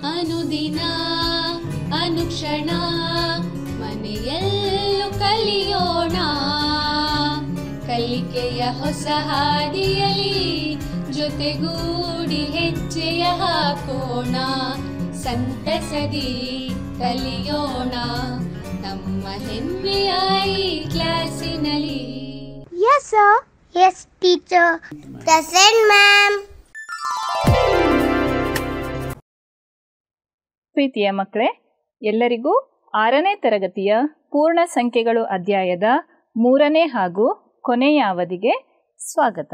ಅನುದಿನ ಅನುಕ್ಷಣ ಮನೆಯಲ್ಲೂ ಕಲಿಯೋಣ, ಕಲಿಕೆಯ ಹೊಸ ಹಾದಿಯಲಿ ಜೊತೆಗೂಡಿ ಹೆಜ್ಜೆಯ ಹಾಕೋಣ, ಸಂತಸದಿ ಕಲಿಯೋಣ ನಮ್ಮ ಹೆಮ್ಮೆಯ ಈ ಕ್ಲಾಸಿನಲ್ಲಿ. Yes sir. Yes teacher. Present ma'am. ಪ್ರೀತಿಯ ಮಕ್ಕಳೇ, ಎಲ್ಲರಿಗೂ 6ನೇ ತರಗತಿಯ ಪೂರ್ಣ ಸಂಖ್ಯೆಗಳು ಅಧ್ಯಾಯದ 3ನೇ ಹಾಗೂ ಕೊನೆಯ ಅವಧಿಗೆ ಸ್ವಾಗತ.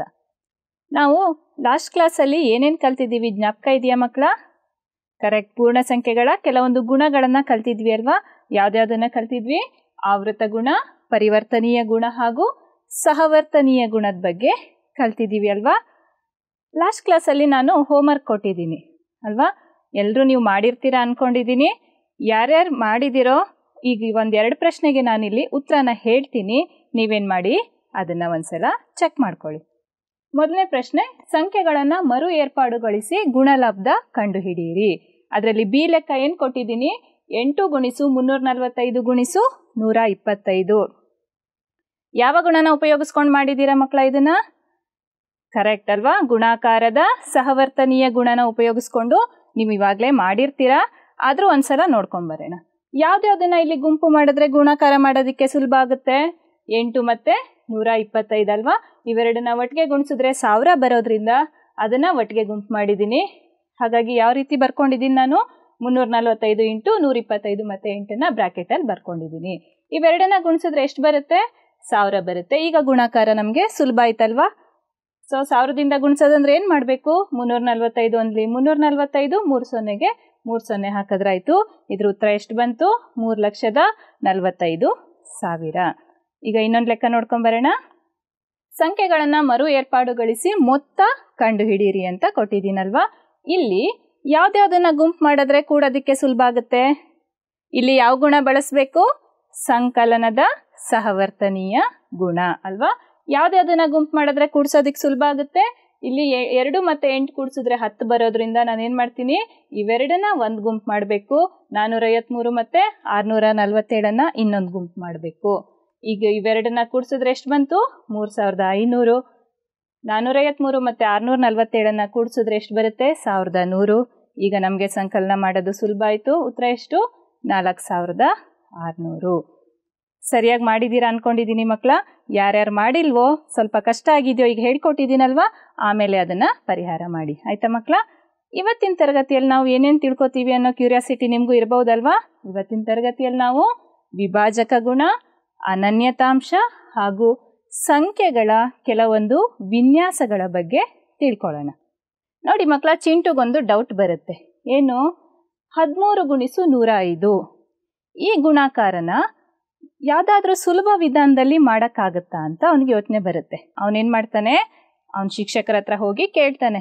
ನಾವು ಲಾಸ್ಟ್ ಕ್ಲಾಸಲ್ಲಿ ಏನೇನು ಕಲ್ತಿದ್ದೀವಿ ಜ್ಞಾಪಕ ಇದೆಯಾ ಮಕ್ಕಳ? ಕರೆಕ್ಟ್, ಪೂರ್ಣ ಸಂಖ್ಯೆಗಳ ಕೆಲವೊಂದು ಗುಣಗಳನ್ನು ಕಲ್ತಿದ್ವಿ ಅಲ್ವಾ? ಯಾವ್ದ್ಯಾವ್ದನ್ನ ಕಲ್ತಿದ್ವಿ? ಆವೃತ ಗುಣ, ಪರಿವರ್ತನೀಯ ಗುಣ ಹಾಗೂ ಸಹವರ್ತನೀಯ ಗುಣದ ಬಗ್ಗೆ ಕಲ್ತಿದ್ದೀವಿ ಅಲ್ವಾ? ಲಾಸ್ಟ್ ಕ್ಲಾಸಲ್ಲಿ ನಾನು ಹೋಮ್ವರ್ಕ್ ಕೊಟ್ಟಿದ್ದೀನಿ ಅಲ್ವಾ? ಎಲ್ಲರೂ ನೀವು ಮಾಡಿರ್ತೀರಾ ಅಂದ್ಕೊಂಡಿದ್ದೀನಿ. ಯಾರ್ಯಾರು ಮಾಡಿದಿರೋ ಈಗ 1-2 ಪ್ರಶ್ನೆಗೆ ನಾನಿಲ್ಲಿ ಉತ್ತರನ ಹೇಳ್ತೀನಿ, ನೀವೇನು ಮಾಡಿ ಅದನ್ನು ಒಂದ್ಸಲ ಚೆಕ್ ಮಾಡ್ಕೊಳ್ಳಿ. ಮೊದಲನೇ ಪ್ರಶ್ನೆ, ಸಂಖ್ಯೆಗಳನ್ನು ಮರು ಏರ್ಪಾಡುಗೊಳಿಸಿ ಗುಣಲಬ್ಧ ಕಂಡುಹಿಡಿಯಿರಿ. ಅದರಲ್ಲಿ ಬಿ ಲೆಕ್ಕ ಏನು ಕೊಟ್ಟಿದ್ದೀನಿ? 8 ಗುಣಿಸು 345 ಗುಣಿಸು 125. ಯಾವ ಗುಣನ ಉಪಯೋಗಿಸ್ಕೊಂಡು ಮಾಡಿದ್ದೀರಾ ಮಕ್ಕಳ ಇದನ್ನು? ಕರೆಕ್ಟ್ ಅಲ್ವಾ? ಗುಣಾಕಾರದ ಸಹವರ್ತನೀಯ ಗುಣನ ಉಪಯೋಗಿಸ್ಕೊಂಡು ನೀವು ಇವಾಗಲೇ ಮಾಡಿರ್ತೀರಾ, ಆದರೂ ಒಂದ್ಸಲ ನೋಡ್ಕೊಂಬರೋಣ. ಯಾವ್ದ್ಯಾವ್ದನ್ನ ಇಲ್ಲಿ ಗುಂಪು ಮಾಡಿದ್ರೆ ಗುಣಾಕಾರ ಮಾಡೋದಕ್ಕೆ ಸುಲಭ ಆಗುತ್ತೆ? 8 ಮತ್ತು 125 ಅಲ್ವಾ? ಇವೆರಡನ್ನ ಒಟ್ಟಿಗೆ ಗುಣಿಸಿದ್ರೆ 1000 ಬರೋದ್ರಿಂದ ಅದನ್ನು ಒಟ್ಟಿಗೆ ಗುಂಪು ಮಾಡಿದ್ದೀನಿ. ಹಾಗಾಗಿ ಯಾವ ರೀತಿ ಬರ್ಕೊಂಡಿದ್ದೀನಿ ನಾನು? 345 ಇಂಟು 125 ಮತ್ತು 8ನ್ನ ಬ್ರ್ಯಾಕೆಟಲ್ಲಿ ಬರ್ಕೊಂಡಿದ್ದೀನಿ. ಇವೆರಡನ್ನ ಗುಣಿಸಿದ್ರೆ ಎಷ್ಟು ಬರುತ್ತೆ? 1000 ಬರುತ್ತೆ. ಈಗ ಗುಣಾಕಾರ ನಮಗೆ ಸುಲಭ ಆಯ್ತಲ್ವಾ? ಸೊ 1000ದಿಂದ ಗುಣಿಸೋದಂದ್ರೆ ಏನು ಮಾಡಬೇಕು? 345 ಒಂದ್ಲಿ 345, 3 ಸೊನ್ನೆಗೆ 3 ಸೊನ್ನೆ ಹಾಕಿದ್ರಾಯ್ತು. ಇದ್ರ ಉತ್ತರ ಎಷ್ಟು ಬಂತು? 3,45,000. ಈಗ ಇನ್ನೊಂದು ಲೆಕ್ಕ ನೋಡ್ಕೊಂಬರೋಣ. ಸಂಖ್ಯೆಗಳನ್ನು ಮರು ಏರ್ಪಾಡುಗೊಳಿಸಿ ಮೊತ್ತ ಕಂಡುಹಿಡಿಯಿರಿ ಅಂತ ಕೊಟ್ಟಿದ್ದೀನಲ್ವಾ? ಇಲ್ಲಿ ಯಾವ್ದ್ಯಾವ್ದನ್ನ ಗುಂಪು ಮಾಡಿದ್ರೆ ಕೂಡೋದಕ್ಕೆ ಸುಲಭ ಆಗುತ್ತೆ? ಇಲ್ಲಿ ಯಾವ ಗುಣ ಬಳಸಬೇಕು? ಸಂಕಲನದ ಸಹವರ್ತನೀಯ ಗುಣ ಅಲ್ವಾ? ಯಾವ್ದ್ಯಾವ್ದನ್ನ ಗುಂಪು ಮಾಡಿದ್ರೆ ಕೂಡ್ಸೋದಕ್ಕೆ ಸುಲಭ ಆಗುತ್ತೆ? ಇಲ್ಲಿ 2 ಮತ್ತು 8 ಕೂಡಿಸಿದ್ರೆ 10 ಬರೋದ್ರಿಂದ ನಾನೇನು ಮಾಡ್ತೀನಿ? ಇವೆರಡನ್ನ ಒಂದು ಗುಂಪು ಮಾಡಬೇಕು. 453 ಮತ್ತು 647 ಇನ್ನೊಂದು ಗುಂಪು ಮಾಡಬೇಕು. ಈಗ ಇವೆರಡನ್ನ ಕೂಡಿಸಿದ್ರೆ ಎಷ್ಟು ಬಂತು? 3500. 453 ಮತ್ತು 647 ಕೂಡಿಸಿದ್ರೆ ಎಷ್ಟು ಬರುತ್ತೆ? 1100. ಈಗ ನಮಗೆ ಸಂಕಲನ ಮಾಡೋದು ಸುಲಭ ಆಯಿತು. ಉತ್ತರ ಎಷ್ಟು? 4600. ಸರಿಯಾಗಿ ಮಾಡಿದ್ದೀರಾ ಅಂದ್ಕೊಂಡಿದ್ದೀನಿ ಮಕ್ಕಳ. ಯಾರ್ಯಾರು ಮಾಡಿಲ್ವೋ, ಸ್ವಲ್ಪ ಕಷ್ಟ ಆಗಿದೆಯೋ ಈಗ ಹೇಳ್ಕೊಟ್ಟಿದ್ದೀನಲ್ವಾ, ಆಮೇಲೆ ಅದನ್ನು ಪರಿಹಾರ ಮಾಡಿ. ಆಯಿತಾ ಮಕ್ಕಳ? ಇವತ್ತಿನ ತರಗತಿಯಲ್ಲಿ ನಾವು ಏನೇನು ತಿಳ್ಕೊತೀವಿ ಅನ್ನೋ ಕ್ಯೂರಿಯಾಸಿಟಿ ನಿಮಗೂ ಇರಬಹುದಲ್ವಾ? ಇವತ್ತಿನ ತರಗತಿಯಲ್ಲಿ ನಾವು ವಿಭಾಜಕ ಗುಣ, ಅನನ್ಯತಾಂಶ ಹಾಗೂ ಸಂಖ್ಯೆಗಳ ಕೆಲವೊಂದು ವಿನ್ಯಾಸಗಳ ಬಗ್ಗೆ ತಿಳ್ಕೊಳ್ಳೋಣ. ನೋಡಿ ಮಕ್ಕಳ, ಚಿಂಟುಗೊಂದು ಡೌಟ್ ಬರುತ್ತೆ. ಏನು? 13 ಗುಣಿಸು 105 ಈ ಗುಣಾಕಾರನ ಯಾವುದಾದ್ರೂ ಸುಲಭ ವಿಧಾನದಲ್ಲಿ ಮಾಡೋಕ್ಕಾಗತ್ತಾ ಅಂತ ಅವನಿಗೆ ಯೋಚನೆ ಬರುತ್ತೆ. ಅವನೇನು ಮಾಡ್ತಾನೆ? ಅವನ ಶಿಕ್ಷಕರ ಹತ್ರ ಹೋಗಿ ಕೇಳ್ತಾನೆ,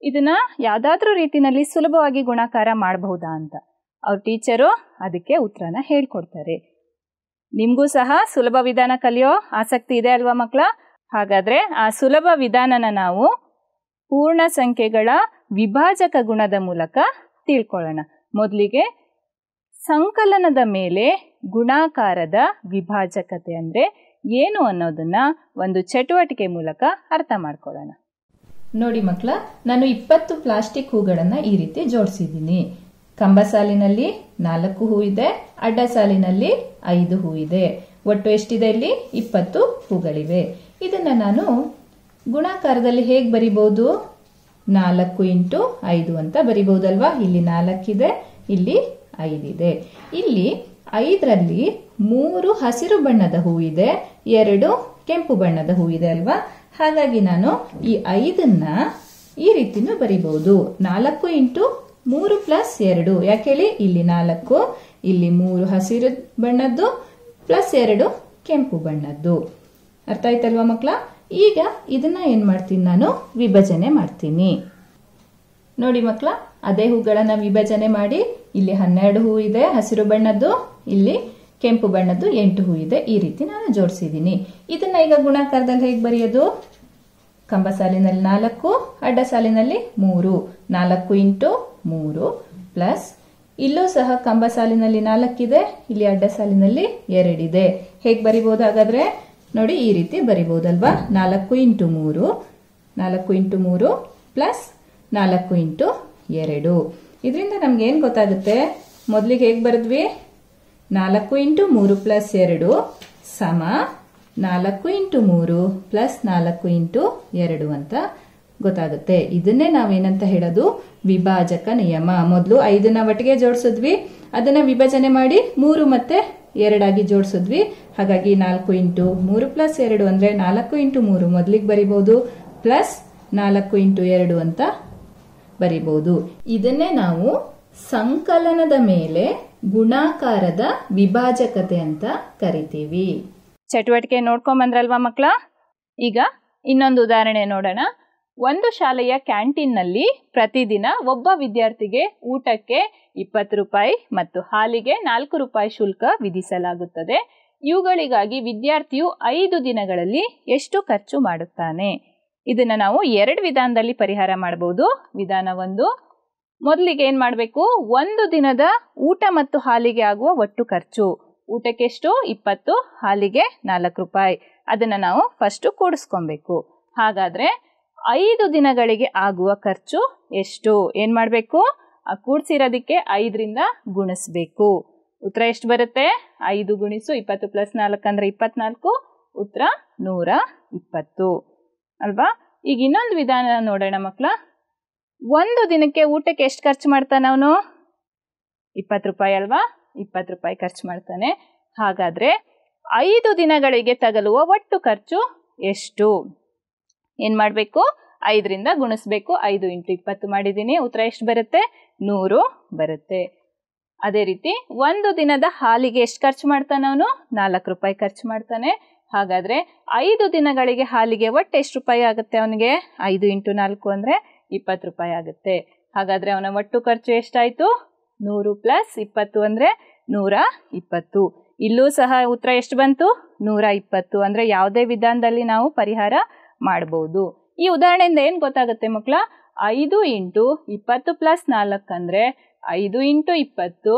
ಇದನ್ನು ಯಾವುದಾದ್ರೂ ರೀತಿಯಲ್ಲಿ ಸುಲಭವಾಗಿ ಗುಣಾಕಾರ ಮಾಡಬಹುದಾ ಅಂತ. ಅವ್ರ ಟೀಚರು ಅದಕ್ಕೆ ಉತ್ತರನ ಹೇಳ್ಕೊಡ್ತಾರೆ. ನಿಮಗೂ ಸಹ ಸುಲಭ ವಿಧಾನ ಕಲಿಯೋ ಆಸಕ್ತಿ ಇದೆ ಅಲ್ವಾ ಮಕ್ಕಳ? ಹಾಗಾದರೆ ಆ ಸುಲಭ ವಿಧಾನನ ನಾವು ಪೂರ್ಣ ಸಂಖ್ಯೆಗಳ ವಿಭಾಜಕ ಗುಣದ ಮೂಲಕ ತಿಳ್ಕೊಳ್ಳೋಣ. ಮೊದಲಿಗೆ ಸಂಕಲನದ ಮೇಲೆ ಗುಣಾಕಾರದ ವಿಭಾಜಕತೆ ಅಂದರೆ ಏನು ಅನ್ನೋದನ್ನು ಒಂದು ಚಟುವಟಿಕೆ ಮೂಲಕ ಅರ್ಥ ಮಾಡ್ಕೊಳ್ಳೋಣ. ನೋಡಿ ಮಕ್ಕಳ, ನಾನು 20 ಪ್ಲಾಸ್ಟಿಕ್ ಹೂಗಳನ್ನು ಈ ರೀತಿ ಜೋಡಿಸಿದ್ದೀನಿ. ಕಂಬ ಸಾಲಿನಲ್ಲಿ 4 ಹೂ ಇದೆ, ಅಡ್ಡ ಸಾಲಿನಲ್ಲಿ 5 ಹೂ ಇದೆ. ಒಟ್ಟು ಎಷ್ಟಿದೆ? ಇಲ್ಲಿ 20 ಹೂಗಳಿವೆ. ಇದನ್ನು ನಾನು ಗುಣಾಕಾರದಲ್ಲಿ ಹೇಗೆ ಬರಿಬಹುದು? 4 ಇಂಟು 5 ಅಂತ ಬರಿಬಹುದಲ್ವಾ? ಇಲ್ಲಿ 4 ಇದೆ, ಇಲ್ಲಿ 5 ಇದೆ. ಇಲ್ಲಿ 5ರಲ್ಲಿ 3 ಹಸಿರು ಬಣ್ಣದ ಹೂ ಇದೆ, 2 ಕೆಂಪು ಬಣ್ಣದ ಹೂ ಇದೆ ಅಲ್ವಾ? ಹಾಗಾಗಿ ನಾನು ಈ 5ನ್ನ ಈ ರೀತಿನೂ ಬರಿಬಹುದು. 4 ಇಂಟು 3 ಪ್ಲಸ್ 2. ಯಾಕೇಳಿ? ಇಲ್ಲಿ 4, ಇಲ್ಲಿ 3 ಹಸಿರು ಬಣ್ಣದ್ದು ಪ್ಲಸ್ 2 ಕೆಂಪು ಬಣ್ಣದ್ದು. ಅರ್ಥ ಆಯ್ತಲ್ವಾ ಮಕ್ಕಳ? ಈಗ ಇದನ್ನ ಏನ್ ಮಾಡ್ತೀನಿ? ನಾನು ವಿಭಜನೆ ಮಾಡ್ತೀನಿ. ನೋಡಿ ಮಕ್ಕಳ, ಅದೇ ಹೂಗಳನ್ನ ವಿಭಜನೆ ಮಾಡಿ ಇಲ್ಲಿ 12 ಹೂ ಇದೆ ಹಸಿರು ಬಣ್ಣದ್ದು, ಇಲ್ಲಿ ಕೆಂಪು ಬಣ್ಣದ್ದು 8 ಹೂ ಇದೆ. ಈ ರೀತಿ ನಾನು ಜೋಡಿಸಿದ್ದೀನಿ. ಇದನ್ನ ಈಗ ಗುಣಾಕಾರದಲ್ಲಿ ಹೇಗೆ ಬರೆಯೋದು? ಕಂಬ ಸಾಲಿನಲ್ಲಿ 4, ಅಡ್ಡ ಸಾಲಿನಲ್ಲಿ 3. 4 ಇಂಟು 3 ಪ್ಲಸ್ ಇಲ್ಲೂ ಸಹ ಕಂಬ ಸಾಲಿನಲ್ಲಿ 4 ಇದೆ, ಇಲ್ಲಿ ಅಡ್ಡ ಸಾಲಿನಲ್ಲಿ 2 ಇದೆ. ಹೇಗೆ ಬರಿಬಹುದು ಹಾಗಾದ್ರೆ? ನೋಡಿ, ಈ ರೀತಿ ಬರಿಬಹುದಲ್ವಾ? 4 ಇಂಟು 3 ಪ್ಲಸ್ 4 ಇಂಟು 2. ಇದರಿಂದ ನಮ್ಗೆ ಏನ್ ಗೊತ್ತಾಗುತ್ತೆ? ಮೊದಲಿಗೆ ಹೇಗೆ ಬರೆದ್ವಿ? 4 ಇಂಟು 3 ಪ್ಲಸ್ 2 ಸಮ 4 ಇಂಟು 3 ಪ್ಲಸ್ 4 ಇಂಟು 2 ಅಂತ ಗೊತ್ತಾಗುತ್ತೆ. ಇದನ್ನೇ ನಾವೇನಂತ ಹೇಳೋದು? ವಿಭಾಜಕ ನಿಯಮ. ಮೊದಲು 5ನ ಒಟ್ಟಿಗೆ ಜೋಡಿಸಿದ್ವಿ, ಅದನ್ನ ವಿಭಜನೆ ಮಾಡಿ 3 ಮತ್ತೆ 2 ಆಗಿ ಜೋಡಿಸಿದ್ವಿ. ಹಾಗಾಗಿ 4 ಇಂಟು 3 ಪ್ಲಸ್ 2 ಅಂದ್ರೆ 4 ಇಂಟು 3 ಮೊದಲಿಗೆ ಬರಿಬಹುದು, ಪ್ಲಸ್ 4 ಇಂಟು 2 ಅಂತ ಬರಿಬಹುದು. ಇದನ್ನೇ ನಾವು ಸಂಕಲನದ ಮೇಲೆ ಗುಣಾಕಾರದ ವಿಭಾಜಕತೆ ಅಂತ ಕರಿತೀವಿ. ಚಟುವಟಿಕೆ ನೋಡ್ಕೊಂಬಂದ್ರಲ್ವಾ ಮಕ್ಕಳ? ಈಗ ಇನ್ನೊಂದು ಉದಾಹರಣೆ ನೋಡೋಣ. ಒಂದು ಶಾಲೆಯ ಕ್ಯಾಂಟೀನ್ನಲ್ಲಿ ಪ್ರತಿದಿನ ಒಬ್ಬ ವಿದ್ಯಾರ್ಥಿಗೆ ಊಟಕ್ಕೆ 20 ರೂಪಾಯಿ ಮತ್ತು ಹಾಲಿಗೆ 4 ರೂಪಾಯಿ ಶುಲ್ಕ ವಿಧಿಸಲಾಗುತ್ತದೆ. ಇವುಗಳಿಗಾಗಿ ವಿದ್ಯಾರ್ಥಿಯು 5 ದಿನಗಳಲ್ಲಿ ಎಷ್ಟು ಖರ್ಚು ಮಾಡುತ್ತಾನೆ? ಇದನ್ನ ನಾವು 2 ವಿಧಾನದಲ್ಲಿ ಪರಿಹಾರ ಮಾಡಬಹುದು. ವಿಧಾನ 1, ಮೊದಲಿಗೆ ಏನ್ ಮಾಡಬೇಕು? ಒಂದು ದಿನದ ಊಟ ಮತ್ತು ಹಾಲಿಗೆ ಆಗುವ ಒಟ್ಟು ಖರ್ಚು. ಊಟಕ್ಕೆ ಎಷ್ಟು? 20, ಹಾಲಿಗೆ 4 ರೂಪಾಯಿ. ಅದನ್ನ ನಾವು ಫಸ್ಟ್ ಕೂಡಿಸ್ಕೊಬೇಕು. ಹಾಗಾದ್ರೆ 5 ದಿನಗಳಿಗೆ ಆಗುವ ಖರ್ಚು ಎಷ್ಟು? ಏನ್ ಮಾಡಬೇಕು? ಕೂಡಿಸಿರೋದಕ್ಕೆ 5ರಿಂದ ಗುಣಿಸ್ಬೇಕು. ಉತ್ತರ ಎಷ್ಟು ಬರುತ್ತೆ? 5 ಗುಣಿಸು 20 ಪ್ಲಸ್ 4 ಅಂದ್ರೆ 24. ಉತ್ತರ 120 ಅಲ್ವಾ? ಈಗ ಇನ್ನೊಂದು ವಿಧಾನ ನೋಡೋಣ ಮಕ್ಕಳ. ಒಂದು ದಿನಕ್ಕೆ ಊಟಕ್ಕೆ ಎಷ್ಟು ಖರ್ಚು ಮಾಡ್ತಾನೆ ಅವನು? 20 ರೂಪಾಯಿ ಅಲ್ವಾ? 20 ರೂಪಾಯಿ ಖರ್ಚು ಮಾಡ್ತಾನೆ. ಹಾಗಾದ್ರೆ 5 ದಿನಗಳಿಗೆ ತಗಲುವ ಒಟ್ಟು ಖರ್ಚು ಎಷ್ಟು? ಏನ್ ಮಾಡಬೇಕು? 5ರಿಂದ ಗುಣಿಸ್ಬೇಕು. 5 ಇಂಟು 20 ಮಾಡಿದ್ದೀನಿ. ಉತ್ತರ ಎಷ್ಟು ಬರುತ್ತೆ? 100 ಬರುತ್ತೆ. ಅದೇ ರೀತಿ ಒಂದು ದಿನದ ಹಾಲಿಗೆ ಎಷ್ಟು ಖರ್ಚು ಮಾಡ್ತಾನೆ ಅವನು? 4 ರೂಪಾಯಿ ಖರ್ಚು ಮಾಡ್ತಾನೆ. ಹಾಗಾದ್ರೆ 5 ದಿನಗಳಿಗೆ ಹಾಲಿಗೆ ಒಟ್ಟು ಎಷ್ಟು ರೂಪಾಯಿ ಆಗುತ್ತೆ ಅವನಿಗೆ? 5 ಇಂಟು 4 ಅಂದ್ರೆ 20 ರೂಪಾಯಿ ಆಗುತ್ತೆ. ಹಾಗಾದ್ರೆ ಅವನ ಒಟ್ಟು ಖರ್ಚು ಎಷ್ಟಾಯ್ತು? 100 ಪ್ಲಸ್ 20 ಅಂದ್ರೆ 120. ಇಲ್ಲೂ ಸಹ ಉತ್ತರ ಎಷ್ಟು ಬಂತು? 120. ಅಂದ್ರೆ ಯಾವುದೇ ವಿಧಾನದಲ್ಲಿ ನಾವು ಪರಿಹಾರ ಮಾಡಬಹುದು. ಈ ಉದಾಹರಣೆಯಿಂದ ಏನ್ ಗೊತ್ತಾಗುತ್ತೆ ಮಕ್ಕಳ? 5 ಇಂಟು 20 ಪ್ಲಸ್ 4 ಅಂದ್ರೆ 5 ಇಂಟು 20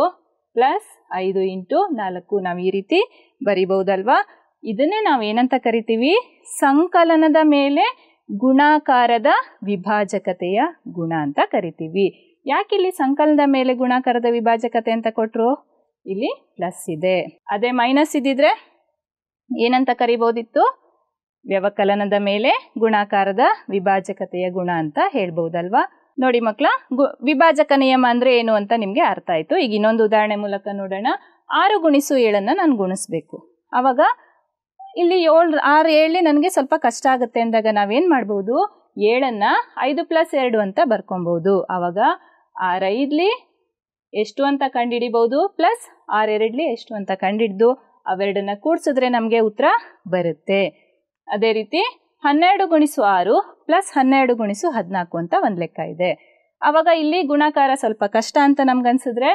ಪ್ಲಸ್ 5 ಇಂಟು 4. ನಾವು ಈ ರೀತಿ ಬರಿಬಹುದಲ್ವಾ? ಇದನ್ನೇ ನಾವು ಏನಂತ ಕರಿತೀವಿ? ಸಂಕಲನದ ಮೇಲೆ ಗುಣಾಕಾರದ ವಿಭಾಜಕತೆಯ ಗುಣ ಅಂತ ಕರಿತೀವಿ. ಯಾಕಿಲ್ಲಿ ಸಂಕಲನದ ಮೇಲೆ ಗುಣಾಕಾರದ ವಿಭಾಜಕತೆ ಅಂತ ಕೊಟ್ರು? ಇಲ್ಲಿ ಪ್ಲಸ್ ಇದೆ. ಅದೇ ಮೈನಸ್ ಇದ್ದಿದ್ರೆ ಏನಂತ ಕರಿಬಹುದಿತ್ತು? ವ್ಯವಕಲನದ ಮೇಲೆ ಗುಣಾಕಾರದ ವಿಭಾಜಕತೆಯ ಗುಣ ಅಂತ ಹೇಳ್ಬಹುದಲ್ವಾ? ನೋಡಿ ಮಕ್ಕಳ, ವಿಭಾಜಕ ನಿಯಮ ಅಂದ್ರೆ ಏನು ಅಂತ ನಿಮ್ಗೆ ಅರ್ಥ ಆಯ್ತು. ಈಗ ಇನ್ನೊಂದು ಉದಾಹರಣೆ ಮೂಲಕ ನೋಡೋಣ. 6 ಗುಣಿಸು 7 ನಾನು ಗುಣಿಸ್ಬೇಕು. ಅವಾಗ ಇಲ್ಲಿ 6 7 ನನಗೆ ಸ್ವಲ್ಪ ಕಷ್ಟ ಆಗುತ್ತೆ ಅಂದಾಗ ನಾವೇನ್ ಮಾಡ್ಬೋದು? 7ನ್ನ 5 ಪ್ಲಸ್ 2 ಅಂತ ಬರ್ಕೊಬಹುದು. ಅವಾಗ 6 5 ಎಷ್ಟು ಅಂತ ಕಂಡುಹಿಡಿಬಹುದು, ಪ್ಲಸ್ 6 2 ಎಷ್ಟು ಅಂತ ಕಂಡುಹಿಡಿದು ಅವೆರಡನ್ನ ಕೂಡಿಸಿದ್ರೆ ನಮಗೆ ಉತ್ತರ ಬರುತ್ತೆ. ಅದೇ ರೀತಿ 12 ಗುಣಿಸು 6 ಪ್ಲಸ್ 12 ಗುಣಿಸು 14 ಅಂತ ಒಂದು ಲೆಕ್ಕ ಇದೆ. ಅವಾಗ ಇಲ್ಲಿ ಗುಣಾಕಾರ ಸ್ವಲ್ಪ ಕಷ್ಟ ಅಂತ ನಮ್ಗನ್ಸಿದ್ರೆ